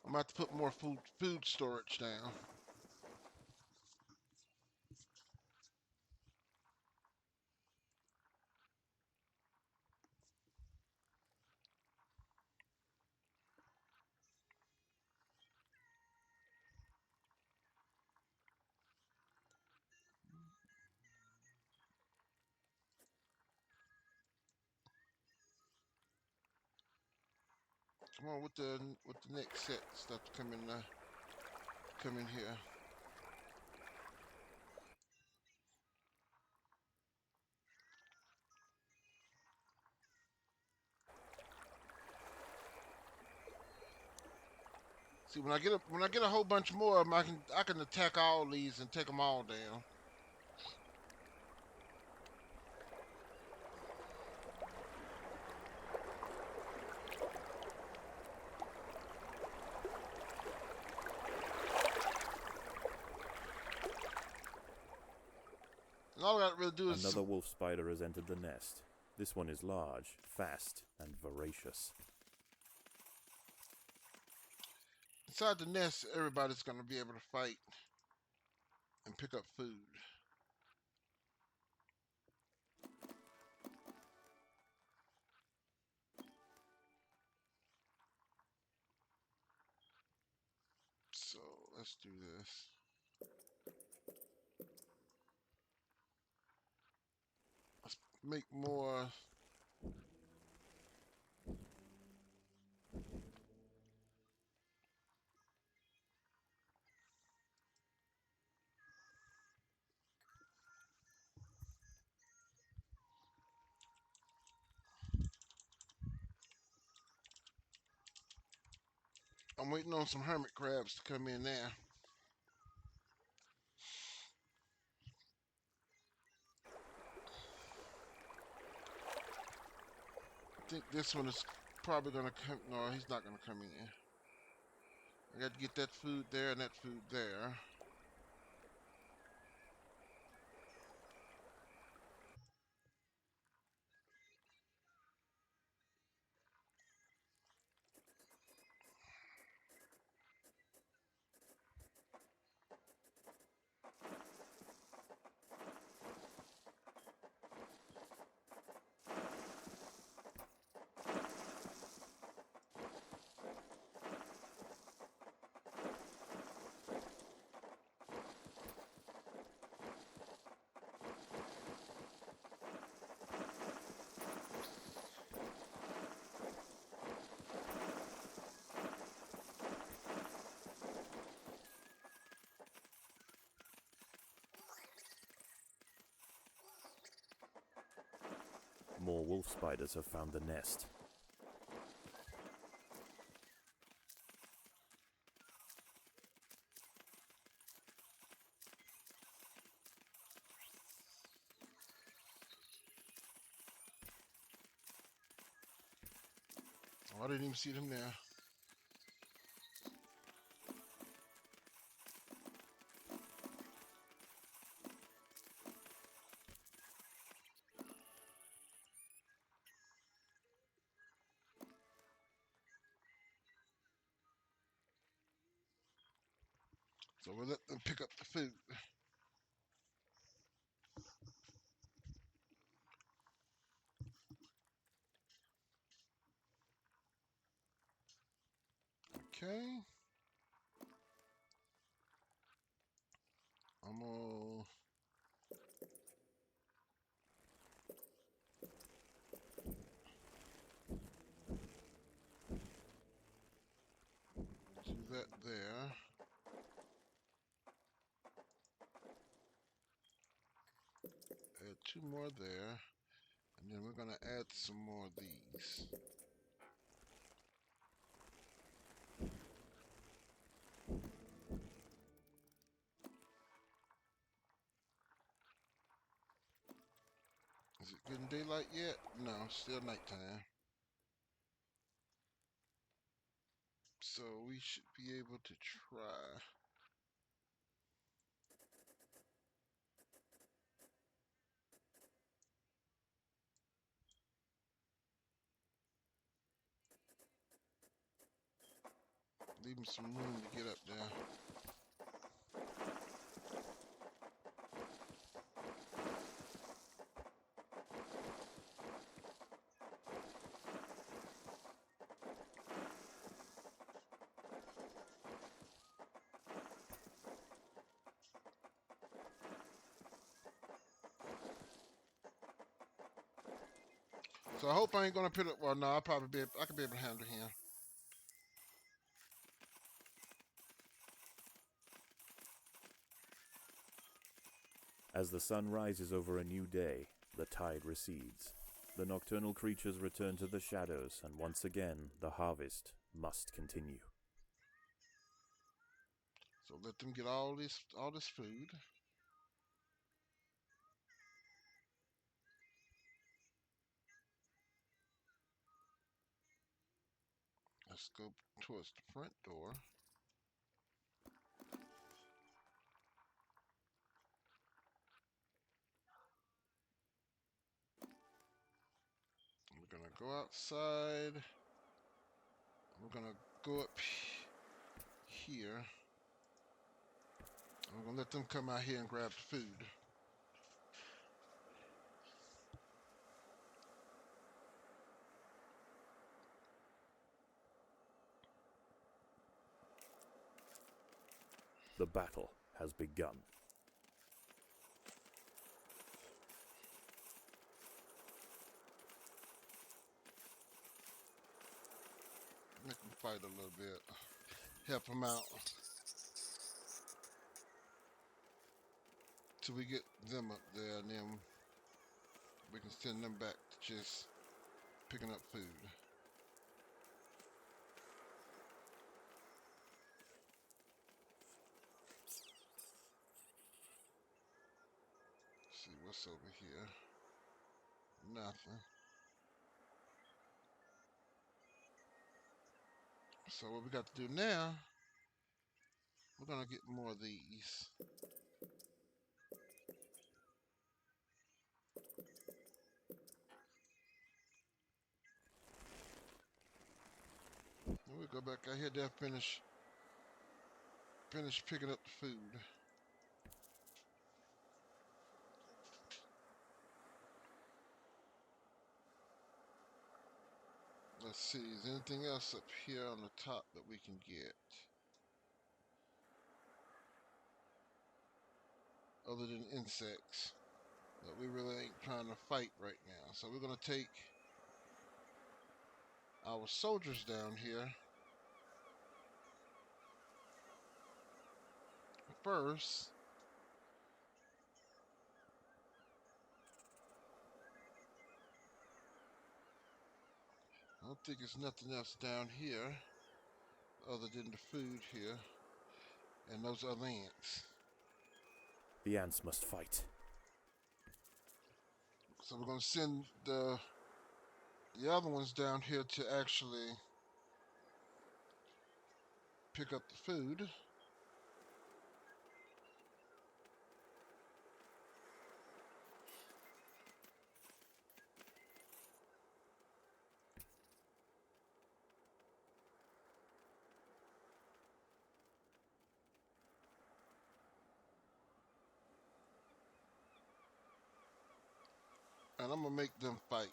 I'm about to put more food storage down. Come on with the next set stuff to come in here. See, when I get a whole bunch more of them, I can attack all these and take them all down. And all I got to really do is Another wolf spider has entered the nest. This one is large, fast, and voracious. inside the nest. Everybody's going to be able to fight and pick up food. So let's do this. Let's make more. I'm waiting on some hermit crabs to come in there. I think this one is probably gonna come. No, he's not gonna come in. I got to get that food there and that food there. More wolf spiders have found the nest. Oh, I didn't even see them there. So we'll let them pick up the food. Okay. I'm gonna do that there. Add two more there. And then we're gonna add some more of these. Is it getting daylight yet? No, still nighttime. So we should be able to try. Leave him some room to get up there. So I hope I ain't gonna put it. Well, no, I can be able to handle him. As the sun rises over a new day, the tide recedes. The nocturnal creatures return to the shadows, and once again the harvest must continue. So let them get all this food. Let's go towards the front door. We're gonna go outside. We're gonna go up here. I'm gonna let them come out here and grab the food. The battle has begun. Make them fight a little bit. Help them out. Till we get them up there, and then we can send them back to just picking up food. See what's over here. Nothing. So what we got to do now, we're gonna get more of these. And we'll go back out here to finish picking up the food. Let's see, is there anything else up here on the top that we can get? Other than insects. But we really ain't trying to fight right now. So we're gonna take our soldiers down here first. I don't think there's nothing else down here other than the food here and those other ants. The ants must fight. So we're gonna send the other ones down here to actually pick up the food. And I'm gonna make them fight.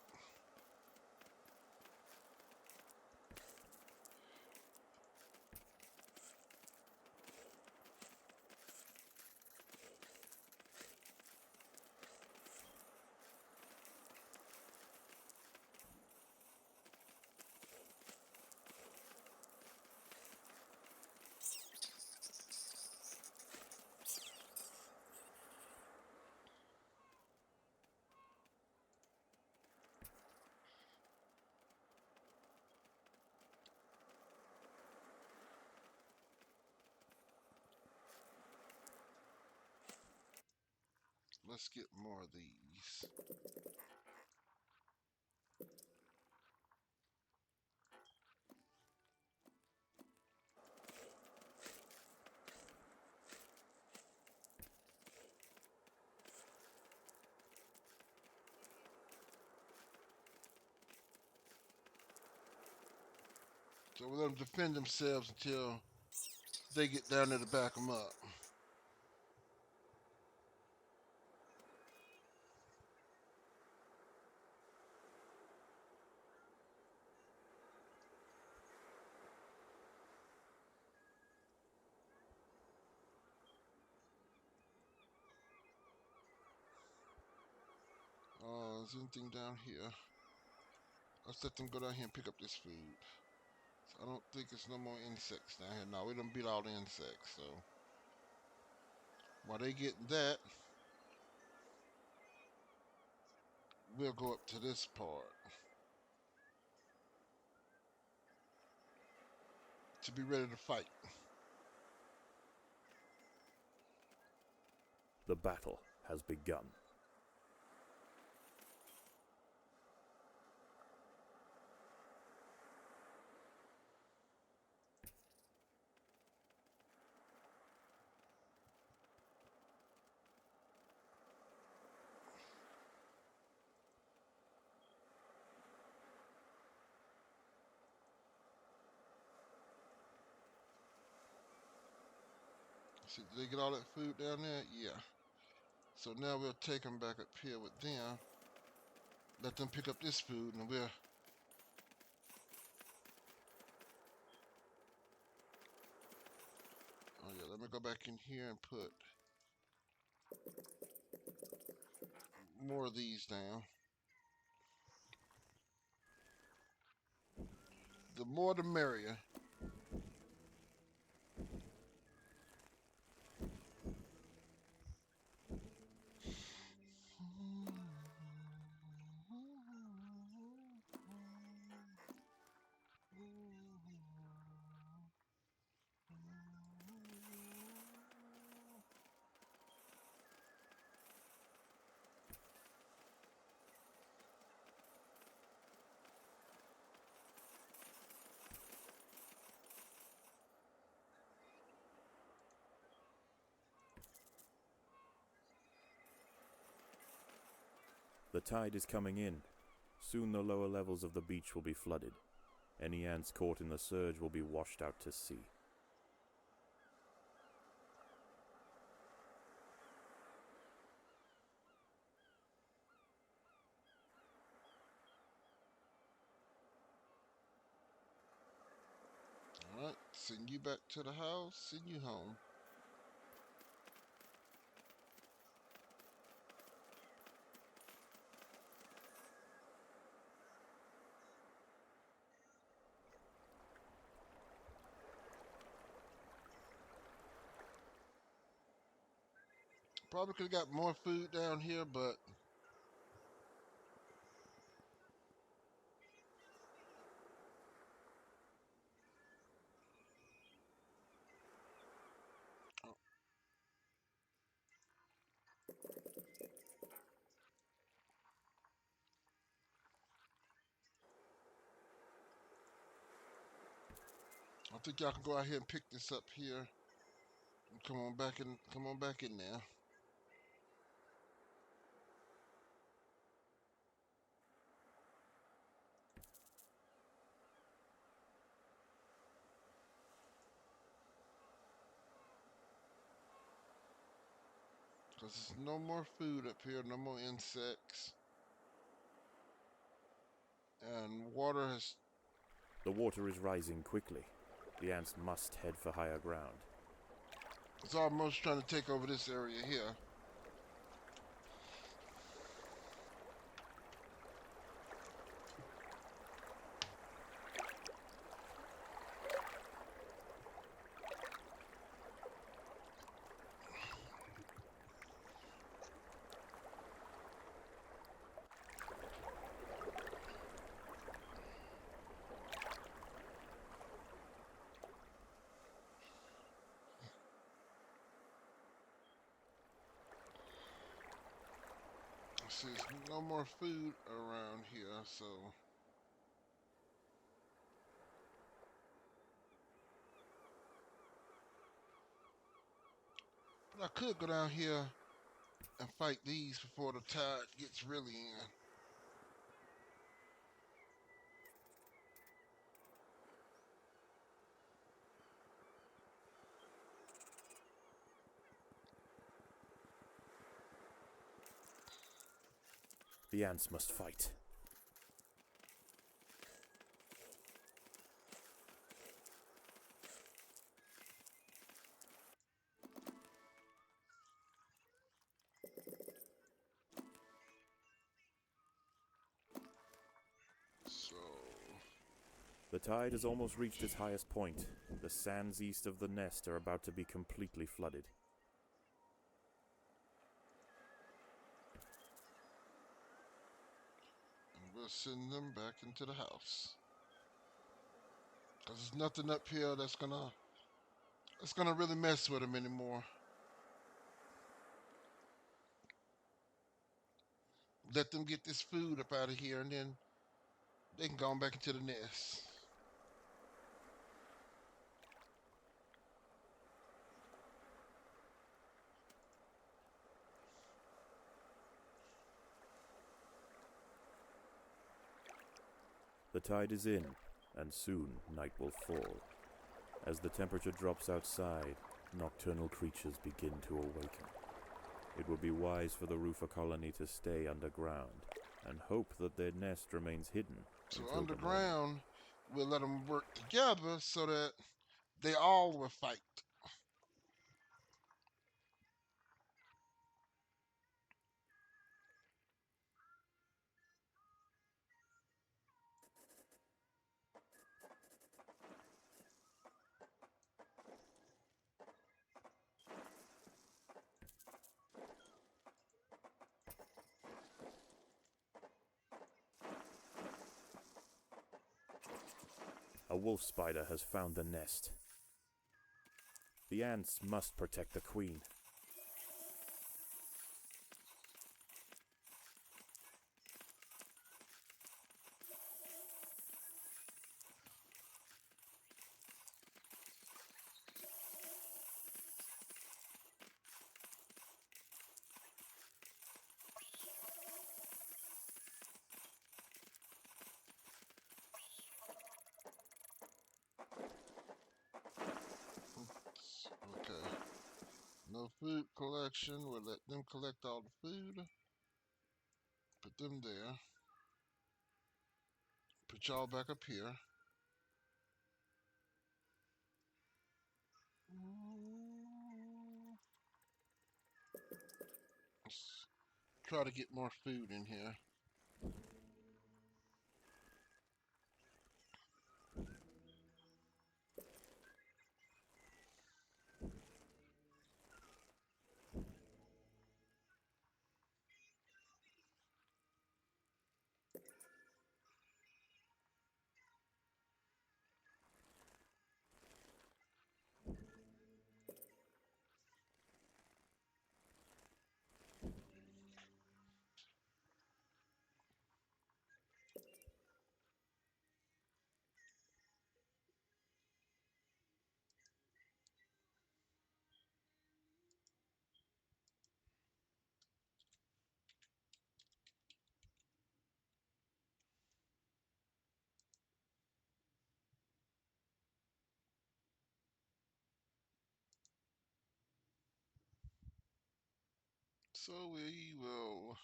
Let's get more of these. So we let them defend themselves until they get down there to back them up. Is there anything down here? Let's let them go down here and pick up this food. So I don't think there's no more insects down here. No, we done beat all the insects. So while they getting that, we'll go up to this part to be ready to fight. The battle has begun. See, did they get all that food down there? Yeah. So now we'll take them back up here with them. Let them pick up this food, and we'll... Oh yeah, let me go back in here and put more of these down. The more the merrier. The tide is coming in. Soon the lower levels of the beach will be flooded. Any ants caught in the surge will be washed out to sea. Alright, send you back to the house, send you home. Probably could have got more food down here, but I think y'all can go out here and pick this up here. And come on back in there. Because there's no more food up here, no more insects. And water has... The water is rising quickly. The ants must head for higher ground. It's almost trying to take over this area here. See, there's no more food around here, so... But I could go down here and fight these before the tide gets really in. The ants must fight. So... The tide has almost reached its highest point. The sands east of the nest are about to be completely flooded. We'll send them back into the house. Cause there's nothing up here that's gonna really mess with them anymore. Let them get this food up out of here, and then they can go on back into the nest. The tide is in, and soon night will fall. As the temperature drops outside, nocturnal creatures begin to awaken. It would be wise for the roofer colony to stay underground and hope that their nest remains hidden. So until the morning. underground, we'll let them work together so that they all will fight. A wolf spider has found the nest. The ants must protect the queen. Okay. No food collection. We'll let them collect all the food. Put them there. Put y'all back up here. Let's try to get more food in here. So we will.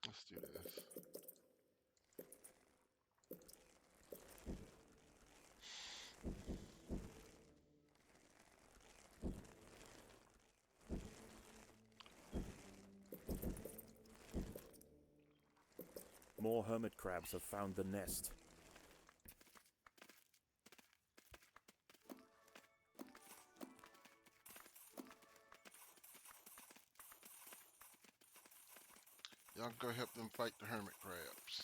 Let's do this. More hermit crabs have found the nest. Y'all go help them fight the hermit crabs.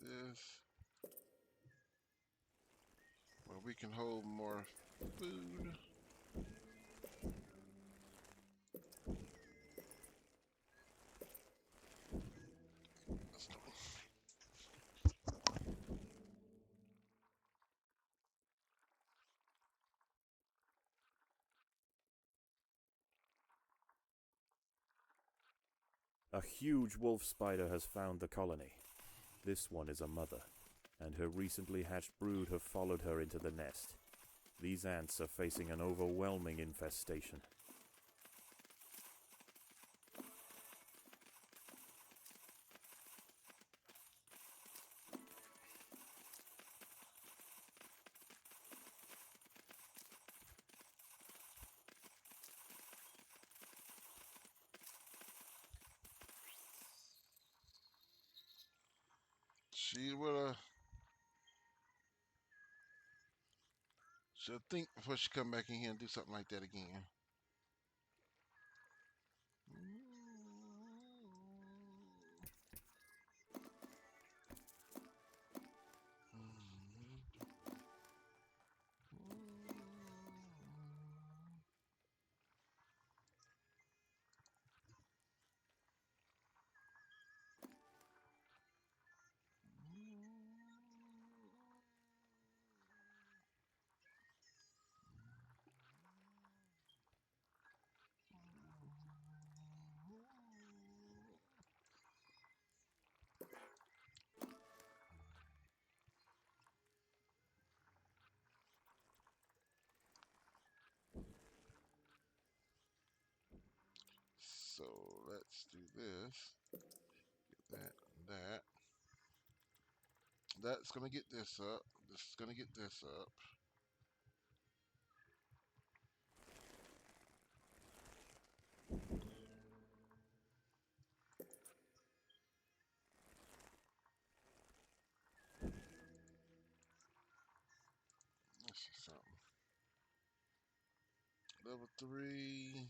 This. Where we can hold more food. A huge wolf spider has found the colony. This one is a mother, and her recently hatched brood have followed her into the nest. These ants are facing an overwhelming infestation. She would she'll think before she come back in here and do something like that again. So let's do this. Get that, that. That's gonna get this up. This is gonna get this up. Let's see something. Level 3.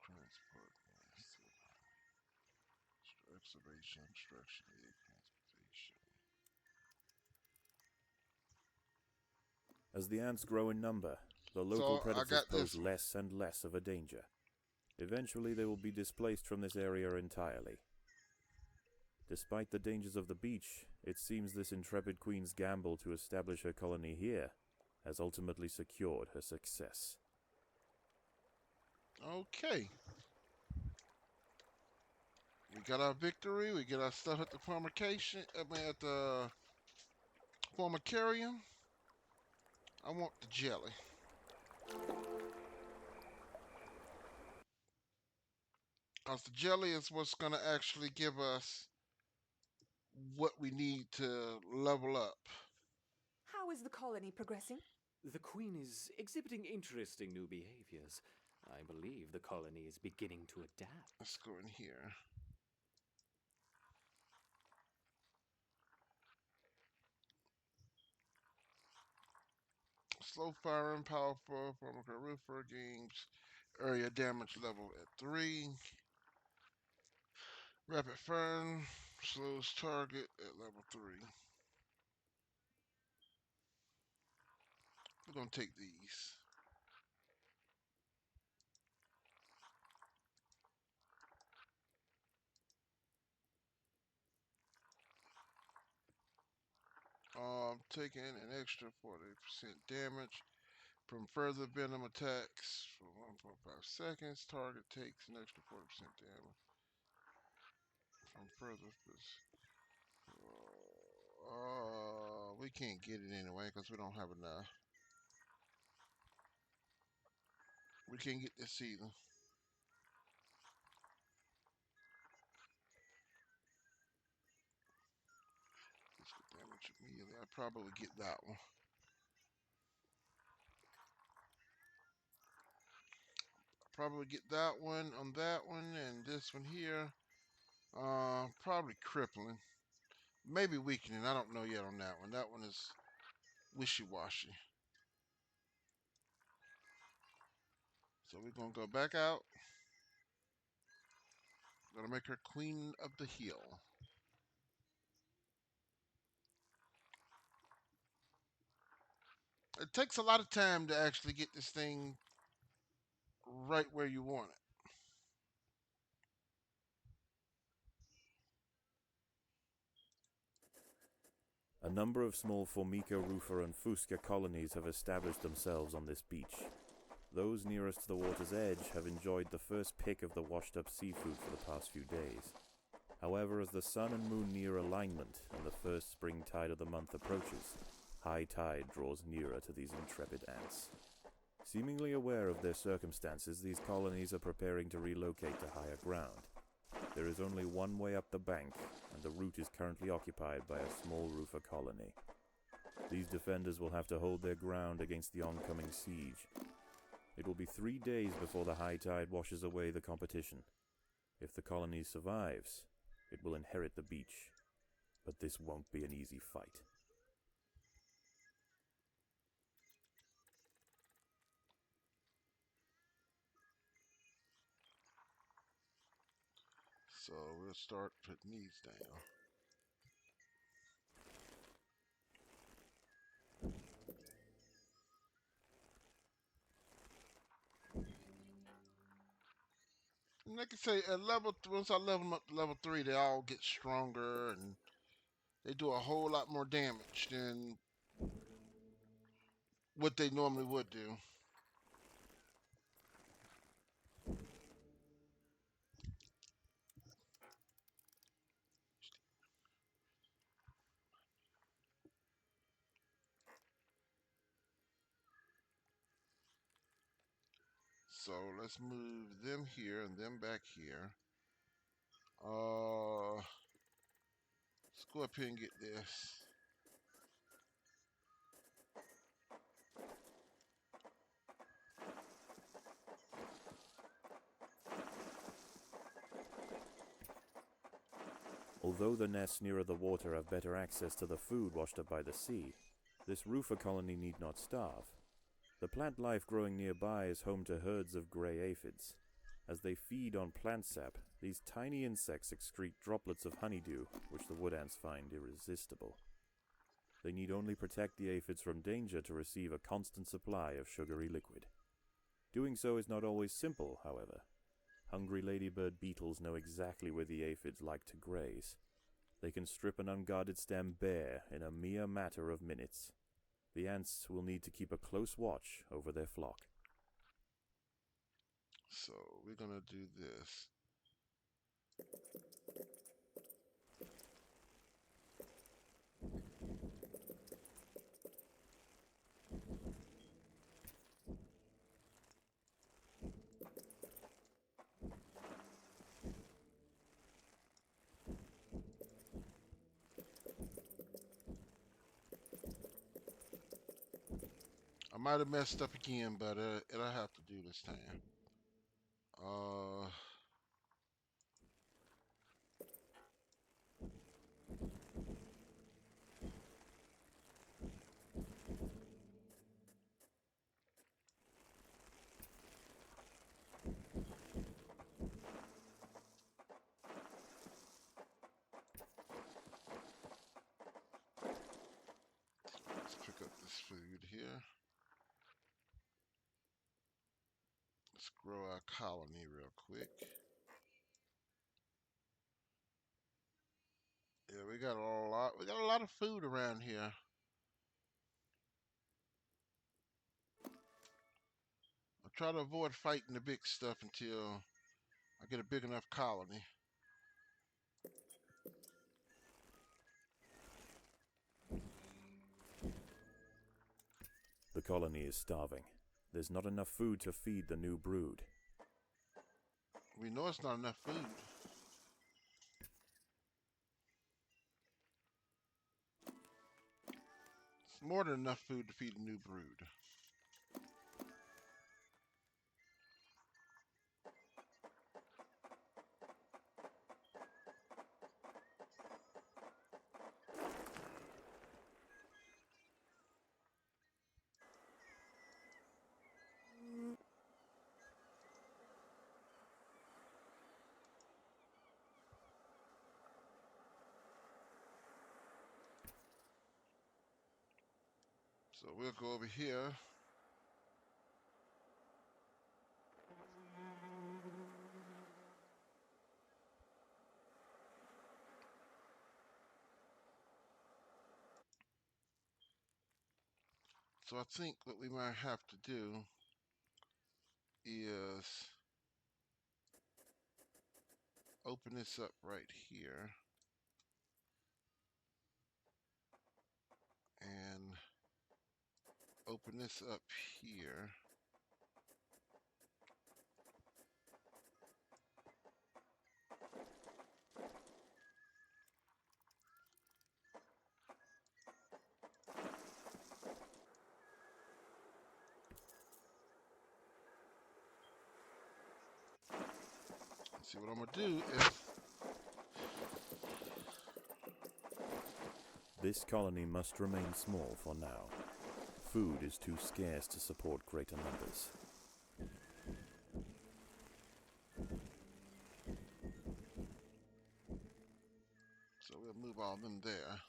Transport. Excavation, extraction, egg transportation. As the ants grow in number, the local So I predators got pose this one. less and less of a danger. Eventually, they will be displaced from this area entirely. Despite the dangers of the beach, it seems this intrepid queen's gamble to establish her colony here has ultimately secured her success. Okay. We got our victory. We get our stuff at the formation. At the formicarium. I want the jelly. Because the jelly is what's going to actually give us what we need to level up. How is the colony progressing? The Queen is exhibiting interesting new behaviors. I believe the colony is beginning to adapt. Let's go in here. Slow firing, powerful, roofer games area damage level at 3. Rapid fire slows target at level 3. We're going to take these. Taking an extra 40% damage from further venom attacks for 1.5 seconds. Target takes an extra 40% damage from further. We can't get it anyway because we don't have enough. We can't get this either. Physical damage immediately. I probably get that one. Probably get that one on that one and this one here. Probably crippling. Maybe weakening. I don't know yet on that one. That one is wishy-washy. So we're gonna go back out. Gonna make her queen of the hill. It takes a lot of time to actually get this thing right where you want it. A number of small Formica rufa and Fusca colonies have established themselves on this beach. Those nearest to the water's edge have enjoyed the first pick of the washed-up seafood for the past few days. However, as the sun and moon near alignment and the first spring tide of the month approaches, high tide draws nearer to these intrepid ants. Seemingly aware of their circumstances, these colonies are preparing to relocate to higher ground. There is only one way up the bank, and the route is currently occupied by a small rufa colony. These defenders will have to hold their ground against the oncoming siege. It will be 3 days before the high tide washes away the competition. If the colony survives, it will inherit the beach. But this won't be an easy fight. So we'll start putting these down. And like I say, at once I level them up to level 3, they all get stronger and they do a whole lot more damage than what they normally would do. So let's move them here and them back here. Let's go up here and get this. Although the nests nearer the water have better access to the food washed up by the sea, this rufa colony need not starve. The plant life growing nearby is home to herds of grey aphids. As they feed on plant sap, these tiny insects excrete droplets of honeydew, which the wood ants find irresistible. They need only protect the aphids from danger to receive a constant supply of sugary liquid. Doing so is not always simple, however. Hungry ladybird beetles know exactly where the aphids like to graze. They can strip an unguarded stem bare in a mere matter of minutes. The ants will need to keep a close watch over their flock. So we're gonna do this. I might have messed up again, but it'll have to do this time. Let's pick up this food here. Let's grow our colony real quick. Yeah, we got a lot of food around here. I'll try to avoid fighting the big stuff until I get a big enough colony. The colony is starving. There's not enough food to feed the new brood. We know it's not enough food. It's more than enough food to feed a new brood. So we'll go over here. So I think what we might have to do is open this up right here and open this up here. See what I'm gonna do if This colony must remain small for now. Food is too scarce to support greater numbers. so we'll move all of them there.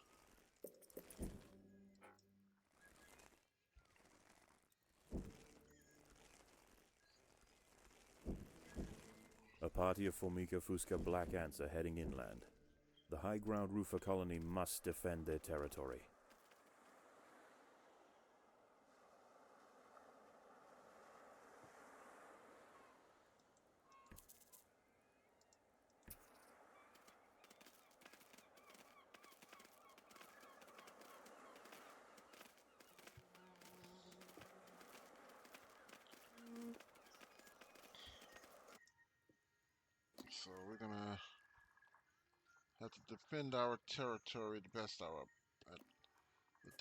A party of Formica fusca black ants are heading inland. The high ground roofer colony must defend their territory. So we're gonna have to defend our territory to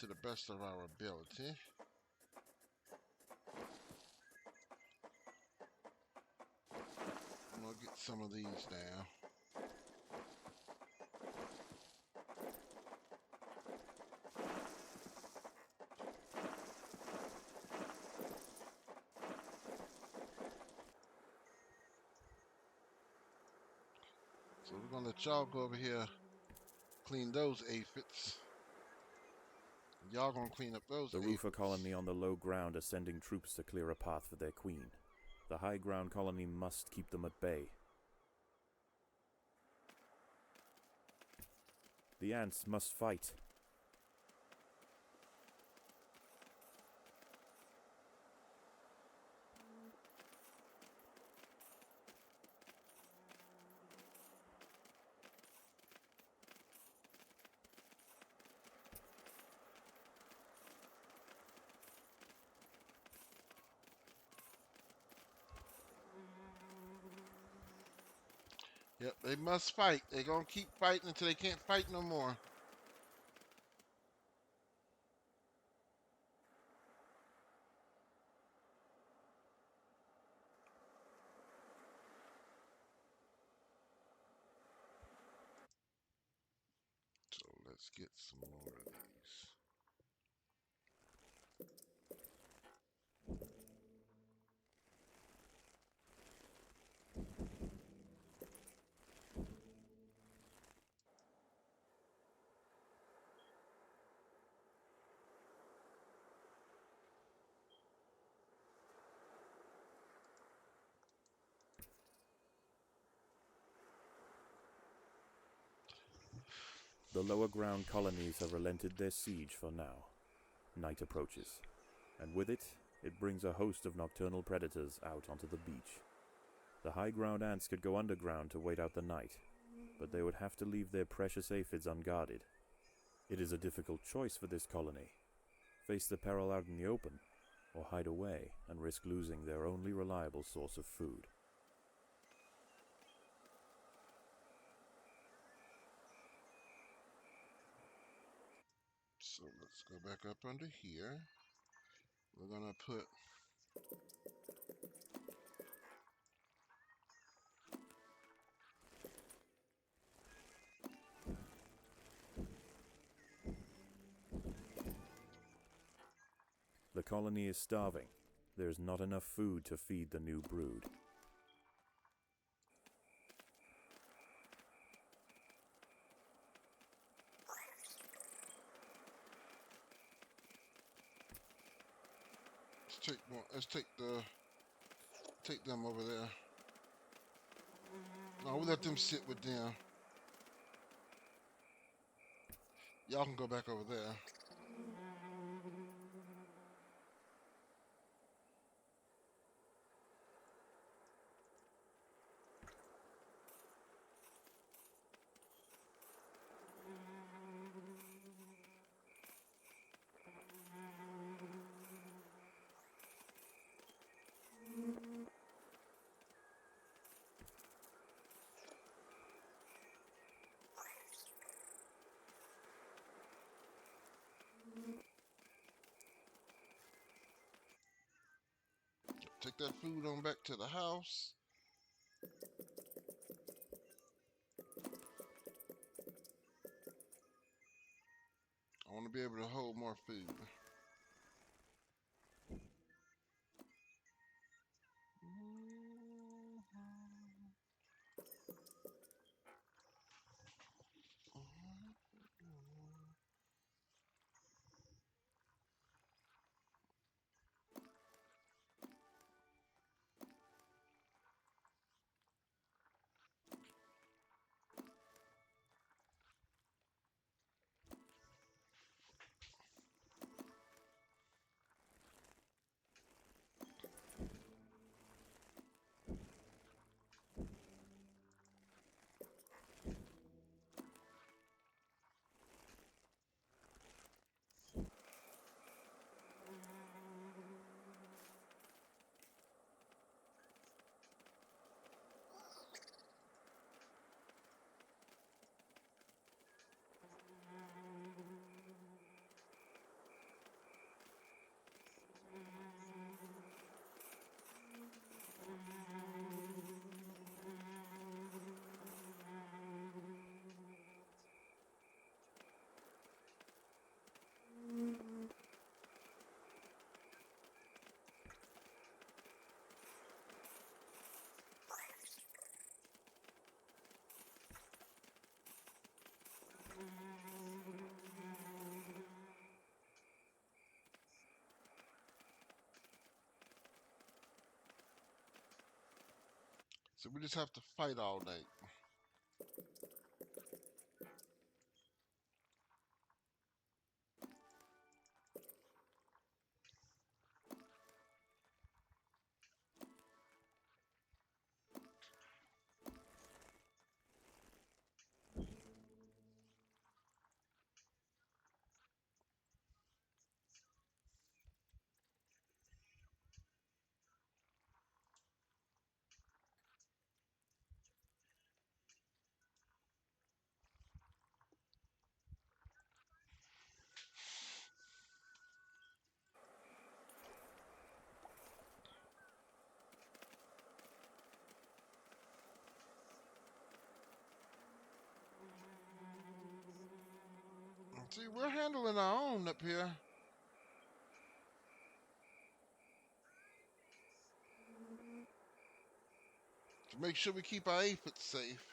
the best of our ability. I'm gonna get some of these down. So we're gonna let y'all go over here, clean those aphids. Y'all gonna clean up those The roofer aphids. colony on the low ground are sending troops to clear a path for their queen. The high ground colony must keep them at bay. The ants must fight. Yep, they must fight. They're gonna keep fighting until they can't fight no more. So let's get some more of these. The lower ground colonies have relented their siege for now. Night approaches, and with it, it brings a host of nocturnal predators out onto the beach. The high ground ants could go underground to wait out the night, but they would have to leave their precious aphids unguarded. It is a difficult choice for this colony. Face the peril out in the open, or hide away and risk losing their only reliable source of food. So let's go back up under here. We're gonna put The colony is starving. There is not enough food to feed the new brood. take them over there. No, we'll let them sit with them. Y'all can go back over there. Take that food on back to the house. I want to be able to hold more food. So we just have to fight all night. See, we're handling our own up here. To make sure we keep our aphids safe.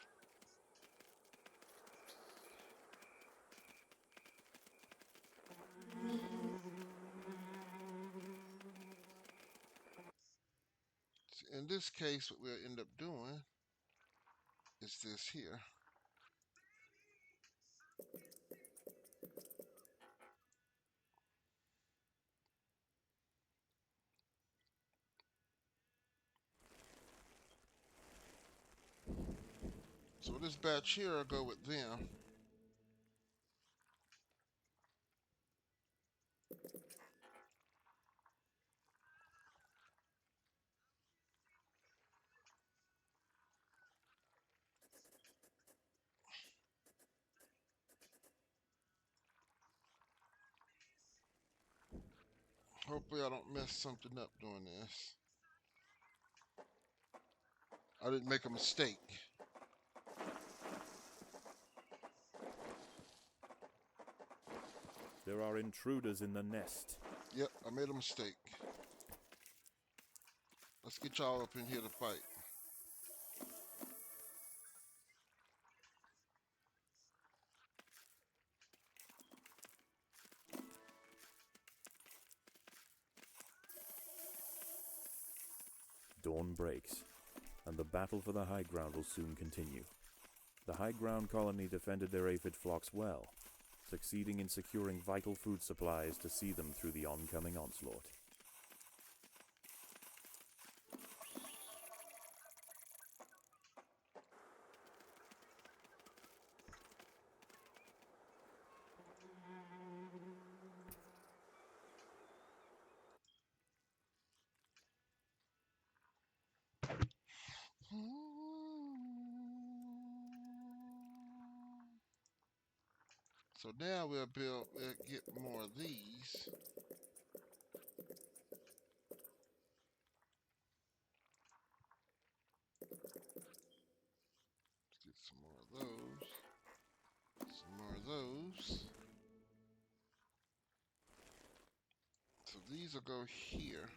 In this case, what we'll end up doing is this here. So this batch here will go with them. Hopefully I don't mess something up doing this. I didn't make a mistake. There are intruders in the nest. Yep, I made a mistake. Let's get y'all up in here to fight. Dawn breaks, and the battle for the high ground will soon continue. The high ground colony defended their aphid flocks well, succeeding in securing vital food supplies to see them through the oncoming onslaught. So now we'll get more of these. Some more of those. Some more of those. So these will go here.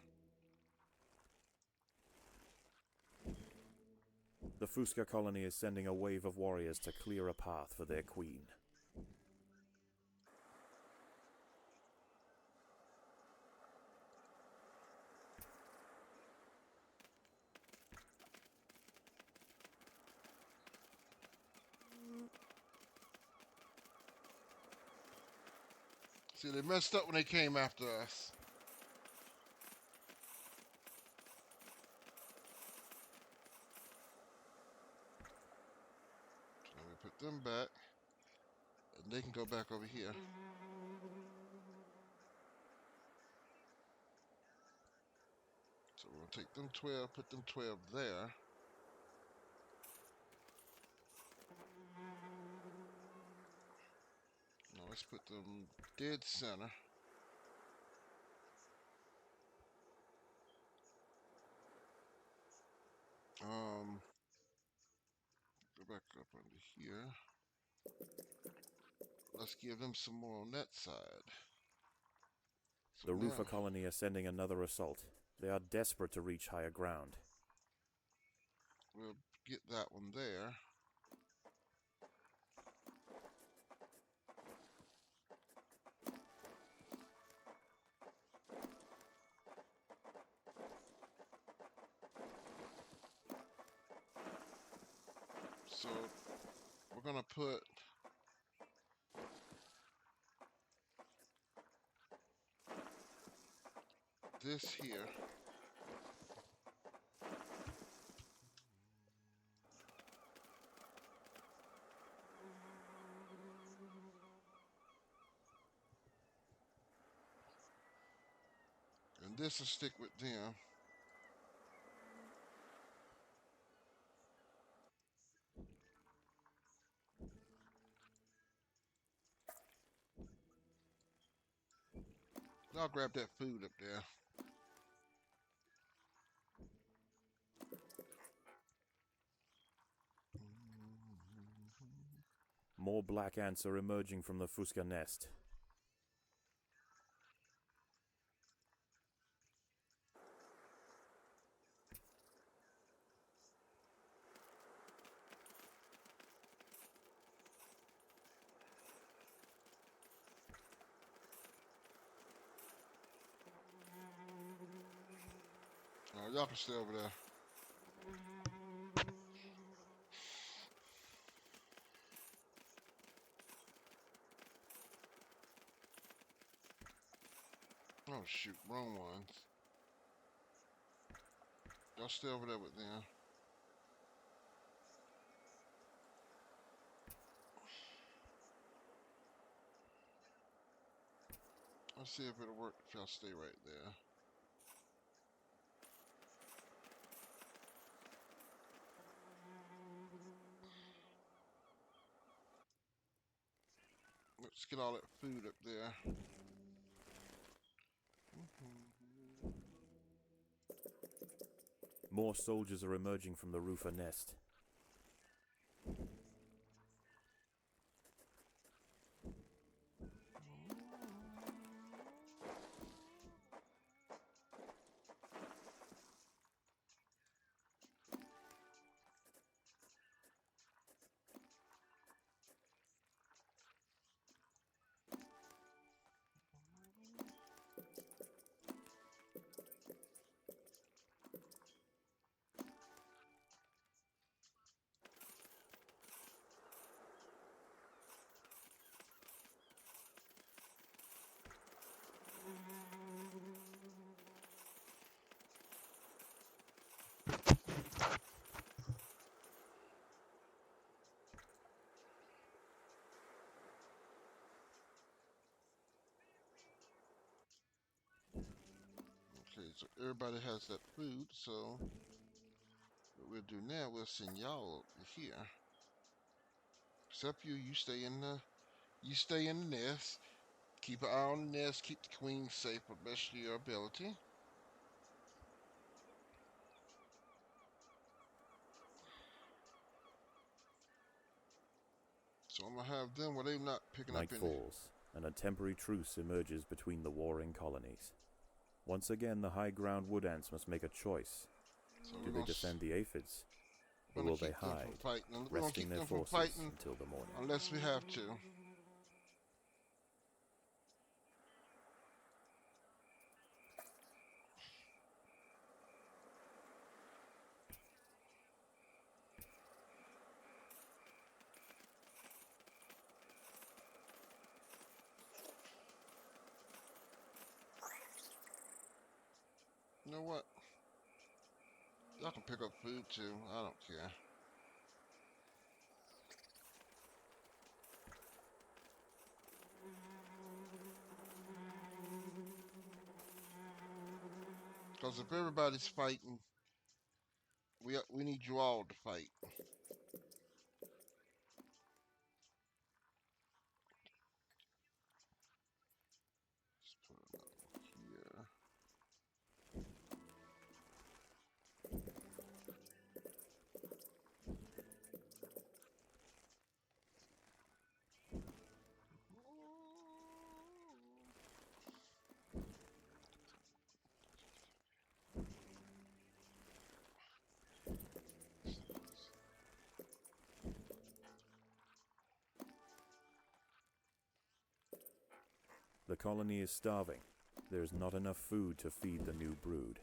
The Fusca colony is sending a wave of warriors to clear a path for their queen. See, they messed up when they came after us. So we put them back, and they can go back over here. So we'll take them 12, put them 12 there. Now let's put them dead center. Go back up under here. Let's give them some more on that side. So The now, Rufa colony are sending another assault. They are desperate to reach higher ground. we'll get that one there. So we're gonna put this here. And this will stick with them. I'll grab that food up there. More black ants are emerging from the Fusca nest. Y'all can stay over there. Oh shoot, wrong ones. Y'all stay over there with them. Let's see if it'll work if y'all stay right there. Let's get all that food up there. More soldiers are emerging from the Rufa nest. Okay, so everybody has that food, so what we'll do now, we'll send y'all over here. Except you stay in the nest. Keep an eye on the nest, keep the queen safe to the best of your ability. I'm gonna have them where they're not picking Night up any. falls, and a temporary truce emerges between the warring colonies. Once again, the high ground wood ants must make a choice. So Do they defend the aphids, or will they hide, We're gonna resting keep their them from forces fighting until the morning? unless we have to. You know what? Y'all can pick up food too. I don't care. Because if everybody's fighting, we need you all to fight. Let's put another one here. The colony is starving. There's not enough food to feed the new brood.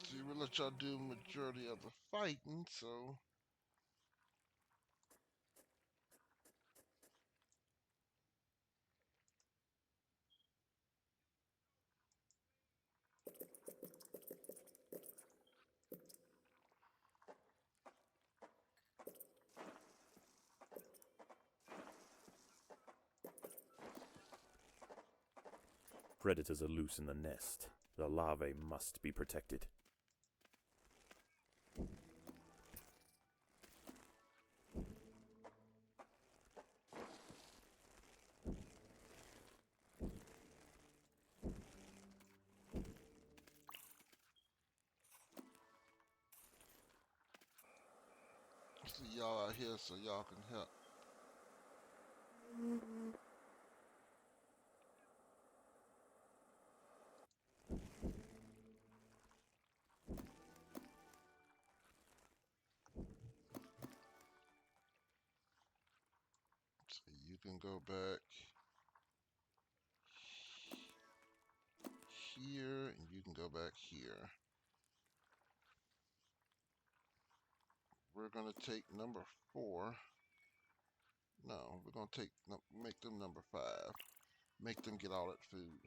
See, we'll let y'all do majority of the fighting, so Predators are loose in the nest. The larvae must be protected. see y'all out here so y'all can help. So you can go back here, and you can go back here. We're gonna take number 4. No, we're gonna make them number 5. Make them get all that food,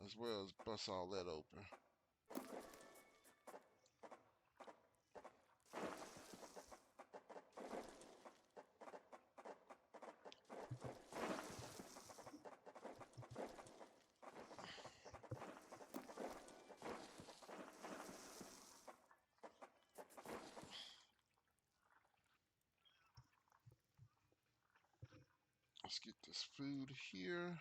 as well as bust all that open. Let's get this food here.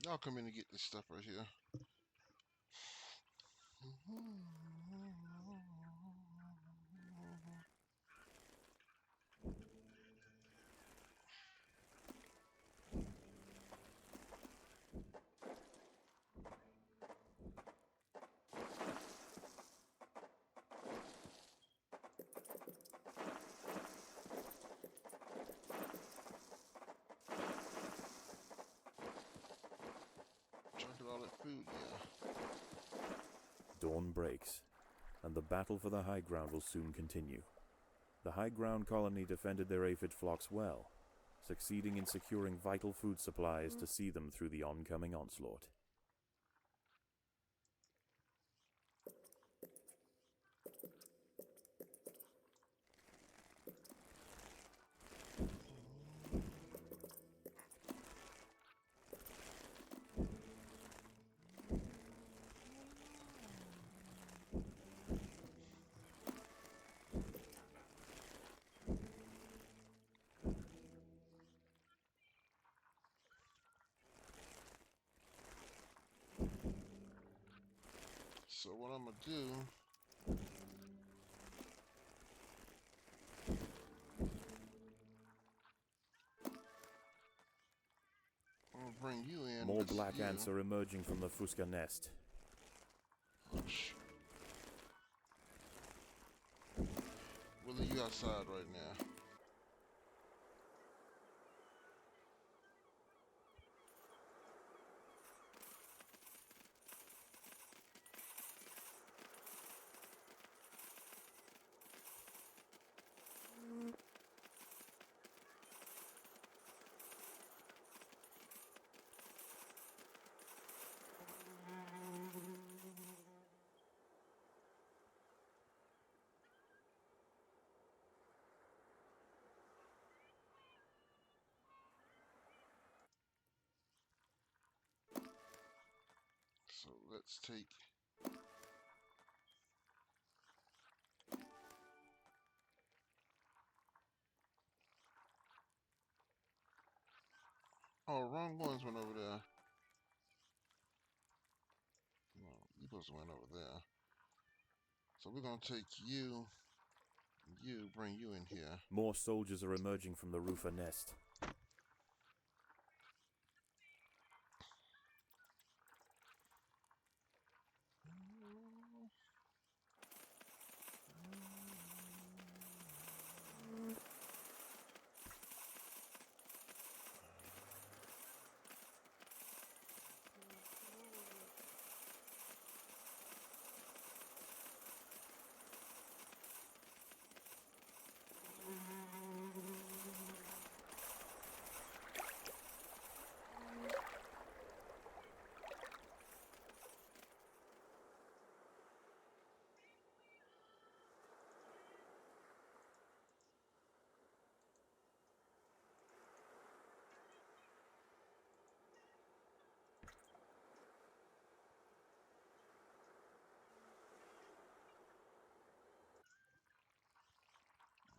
Y'all come in and get this stuff right here. Trying to get all that food, yeah. Dawn breaks, and the battle for the high ground will soon continue. The high ground colony defended their aphid flocks well, succeeding in securing vital food supplies to see them through the oncoming onslaught. So what I'm gonna do, I'm gonna bring you in. More That's black you. ants are emerging from the Fusca nest. Oh, shoot. Willie, you outside right now. So let's take oh, wrong ones went over there. No, you supposed to went over there. So we're gonna take you, bring you in here. More soldiers are emerging from the roofer nest.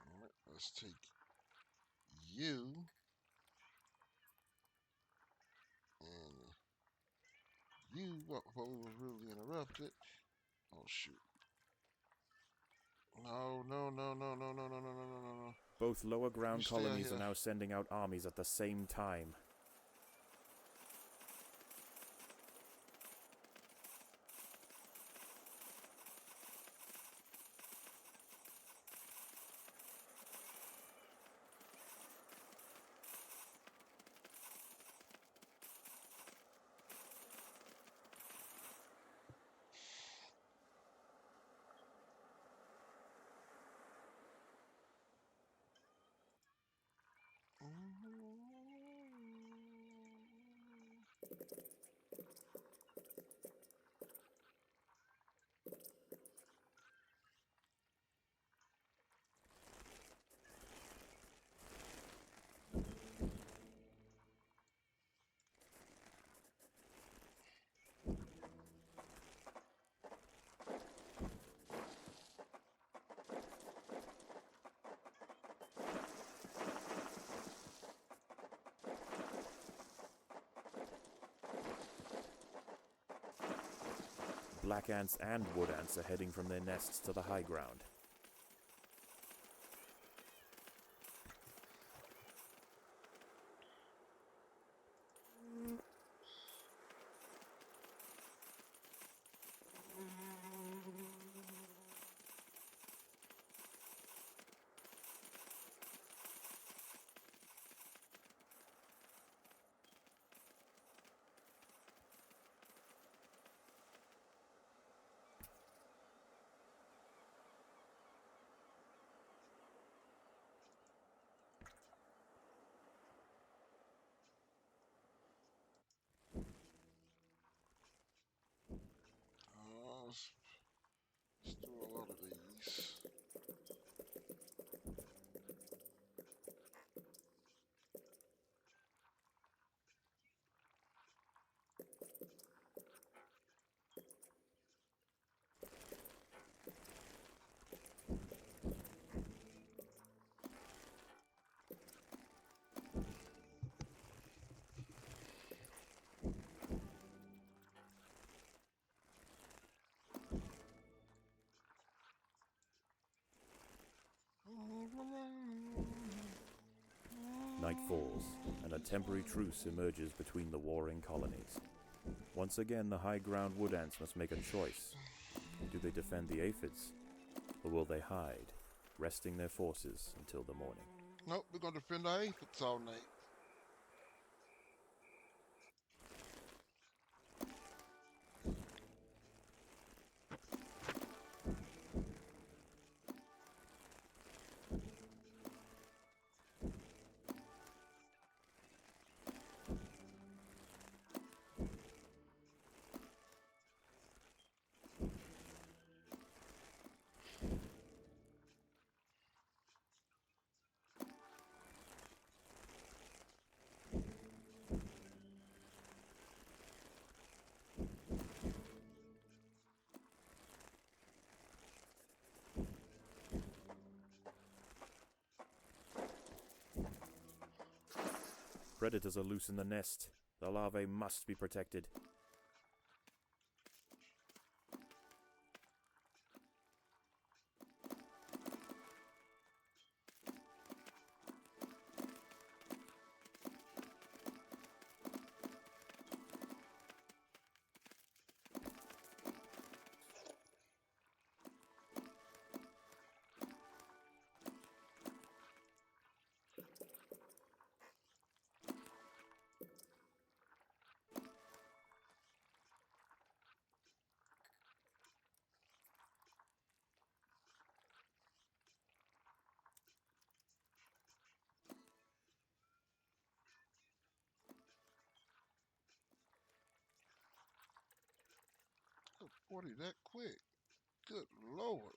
Alright, let's take you and you. What was really interrupted? Oh shoot! No, no, no, no, no, no, no, no, no, no, no, no. Both lower ground stay out colonies are here. now sending out armies at the same time. black ants and wood ants are heading from their nests to the high ground. Let's do a lot of these. Night falls, and a temporary truce emerges between the warring colonies. Once again, the high ground wood ants must make a choice. Do they defend the aphids, or will they hide, resting their forces until the morning? Nope, we're gonna defend our aphids all night. Predators are loose in the nest. The larvae must be protected. Oh, 40 that quick. Good Lord.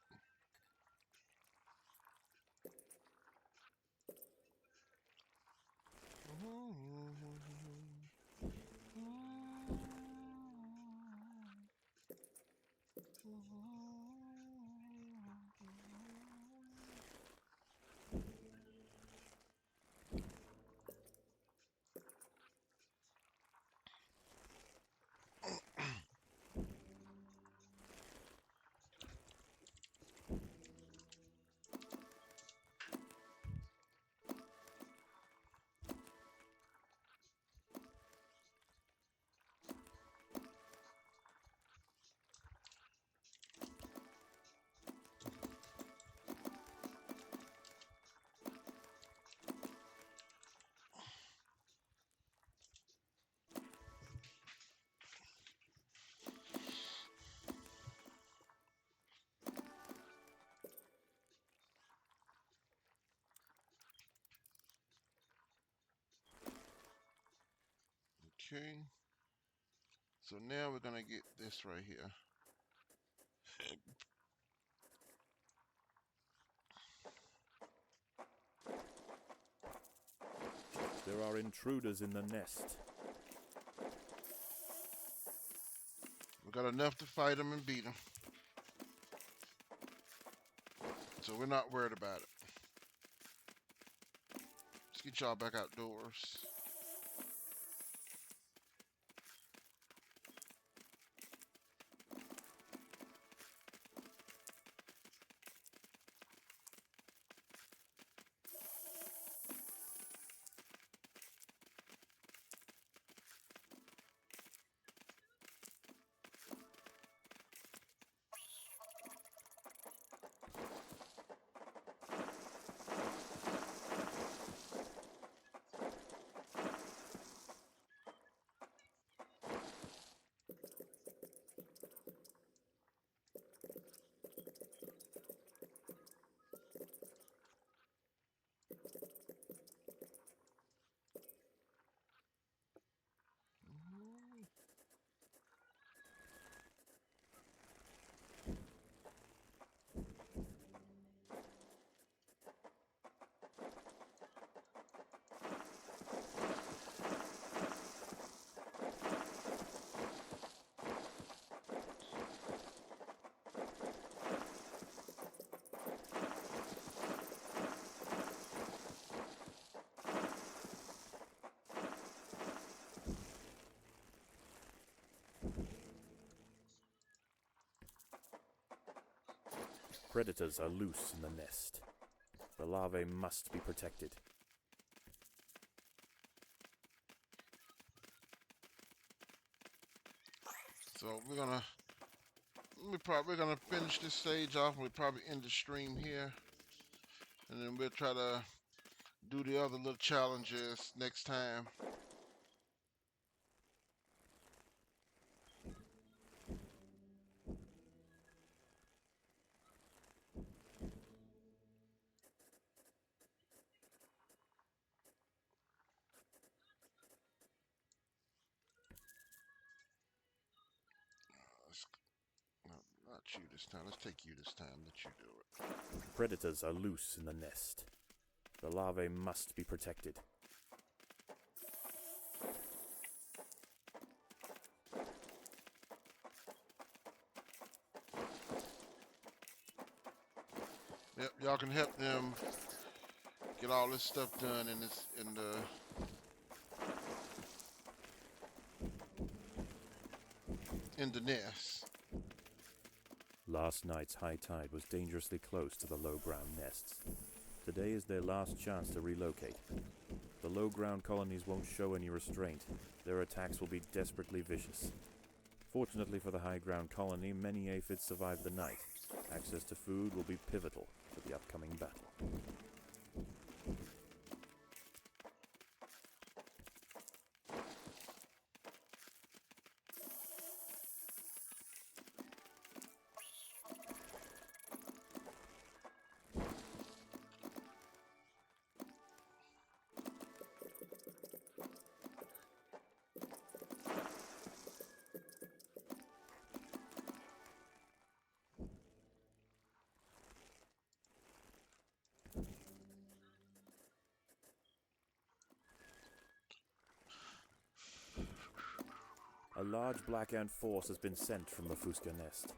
Okay. So now we're gonna get this right here. There are intruders in the nest. We got enough to fight them and beat them. So we're not worried about it. Let's get y'all back outdoors. Predators are loose in the nest. The larvae must be protected. So we're gonna finish this stage off. We'll probably end the stream here, and then we'll try to do the other little challenges next time. Let's, no, not you this time. Let's take you this time. Let you do it. Predators are loose in the nest. The larvae must be protected. Yep, y'all can help them get all this stuff done in the nest. Last night's high tide was dangerously close to the low-ground nests. Today is their last chance to relocate. The low-ground colonies won't show any restraint. Their attacks will be desperately vicious. Fortunately for the high-ground colony, many aphids survived the night. Access to food will be pivotal for the upcoming battle. A large black ant force has been sent from the Fuska nest.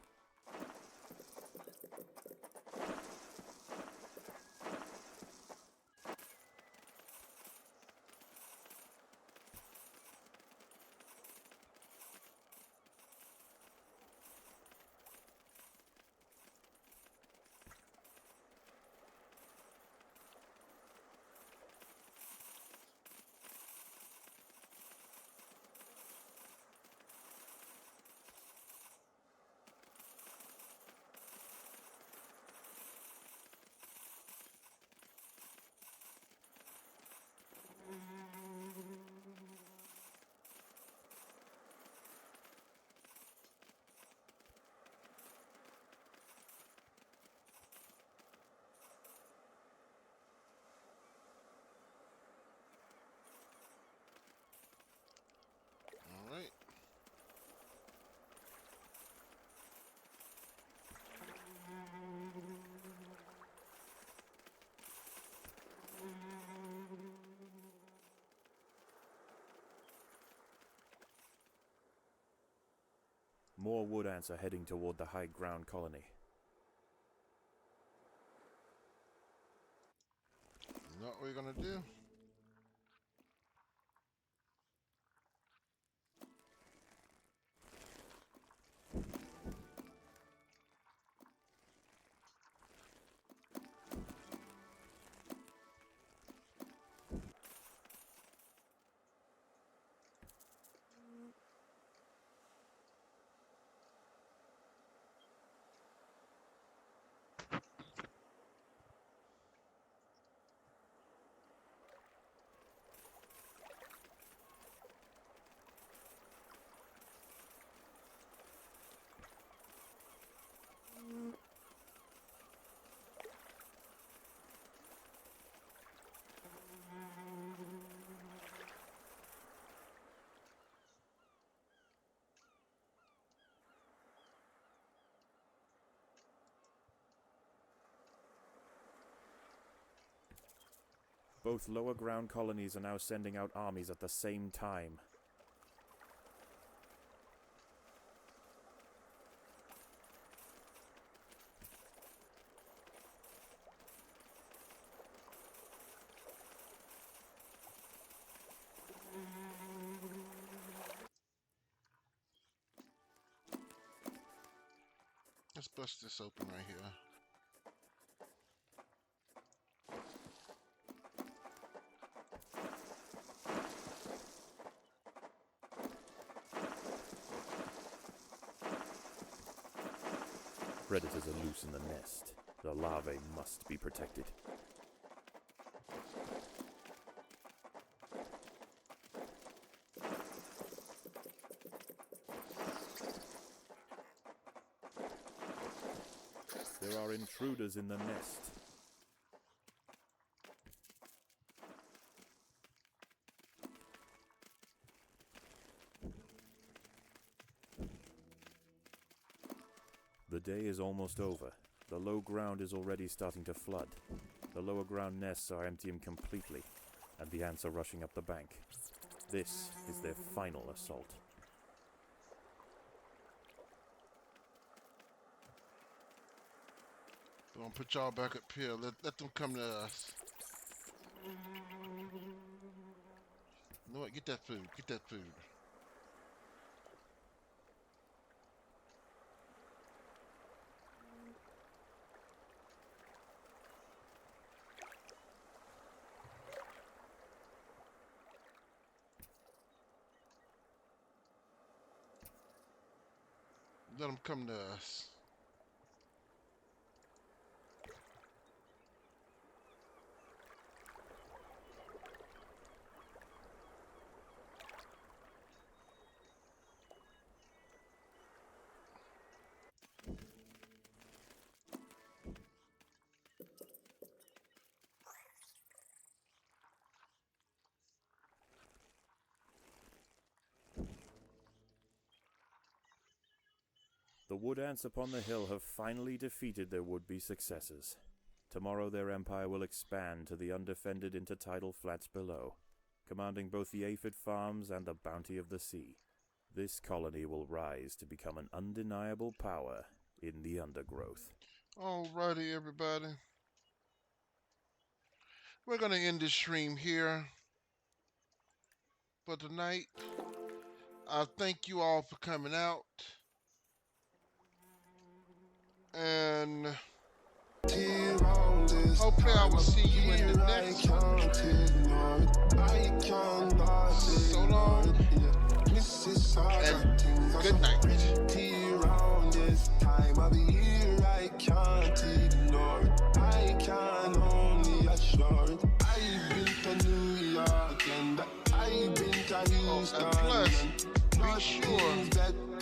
All right. More wood ants are heading toward the high ground colony. You know what we're gonna do? Both lower ground colonies are now sending out armies at the same time. Let's bust this open right here. Predators are loose in the nest. The larvae must be protected. There are intruders in the nest. The day is almost over. The low ground is already starting to flood. The lower ground nests are emptying completely, and the ants are rushing up the bank. This is their final assault. We're gonna put y'all back up here. Let them come to us. You know what? Get that food. Get that food. Let them come to us. The wood ants upon the hill have finally defeated their would-be successors. Tomorrow their empire will expand to the undefended intertidal flats below, commanding both the aphid farms and the bounty of the sea. This colony will rise to become an undeniable power in the Undergrowth. Alrighty, everybody. We're gonna end this stream here for tonight. I thank you all for coming out. And hopefully I will see you in the next one. So long and good night. This time of the year I can't ignore it. I can only assure it. I've been to New York and I've been to Houston. And plus,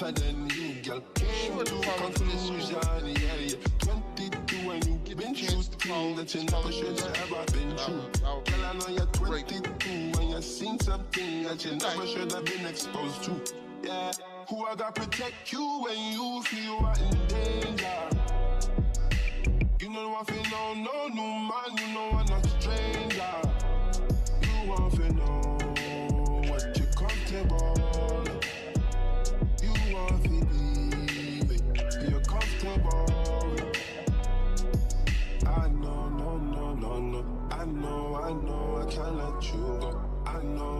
be sure to follow this conclusion. Yeah. 22 and you've been through things that you never should have ever been through. Girl, I know you're 22 and you've seen something that you never should have been exposed to. Yeah, who I got protect you when you feel you are in danger. You know what I know, no new man, you know I'm not stranger. You want to know what you're comfortable. You want to be you're comfortable. I know, no. I can't let you go. I know.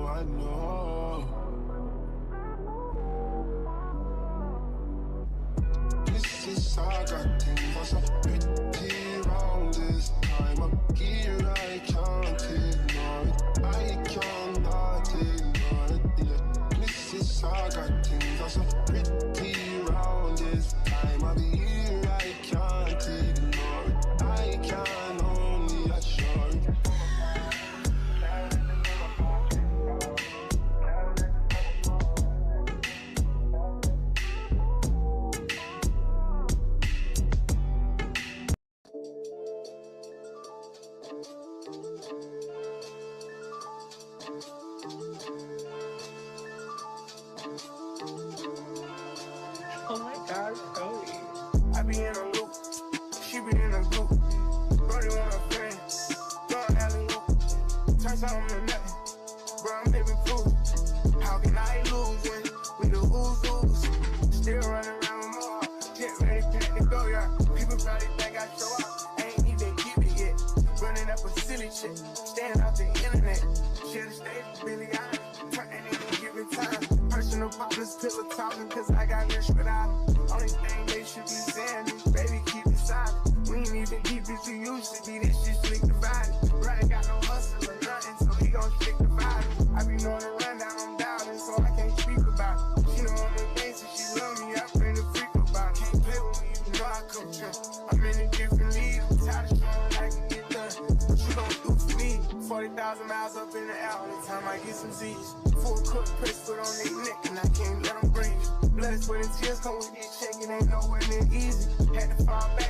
Saga things was a pretty round this time of year. I can't ignore it. I cannot ignore it. Yeah. Mississauga things was a pretty round this time of year. I can't ignore it. I can only assure it. Oh my God, Cody. I be in a loop, she be in a group. Brody want a friend, going alley loop. Turn something to nothing, bro, I'm living proof. How can I lose when we the who's? Still running around with more, get ready, pack to go, yeah. People probably think I show up, ain't even keep it yet. Running up a silly shit, staying off the internet. Should've stayed with Billy Allen, turning in a given time. Personal problems, pillow talking, cause I got rich without them. Only thing they should be saying is, baby, keep it silent. We ain't even deep as you used to be, this shit slick divided. Right, got no hustle or nothing, so he gon' stick divided. I be knowing the rundown, I'm doubting, so I can't speak about it. She know on the things that she love me, I bring the freak about it. Can't play with me, you know I come true. 40,000 miles up in the air. Only time I get some Z's. Full cook, press foot on their neck, and I can't let them breathe. Blood, sweat, and tears come with this check. It ain't nowhere near easy. Had to fall back.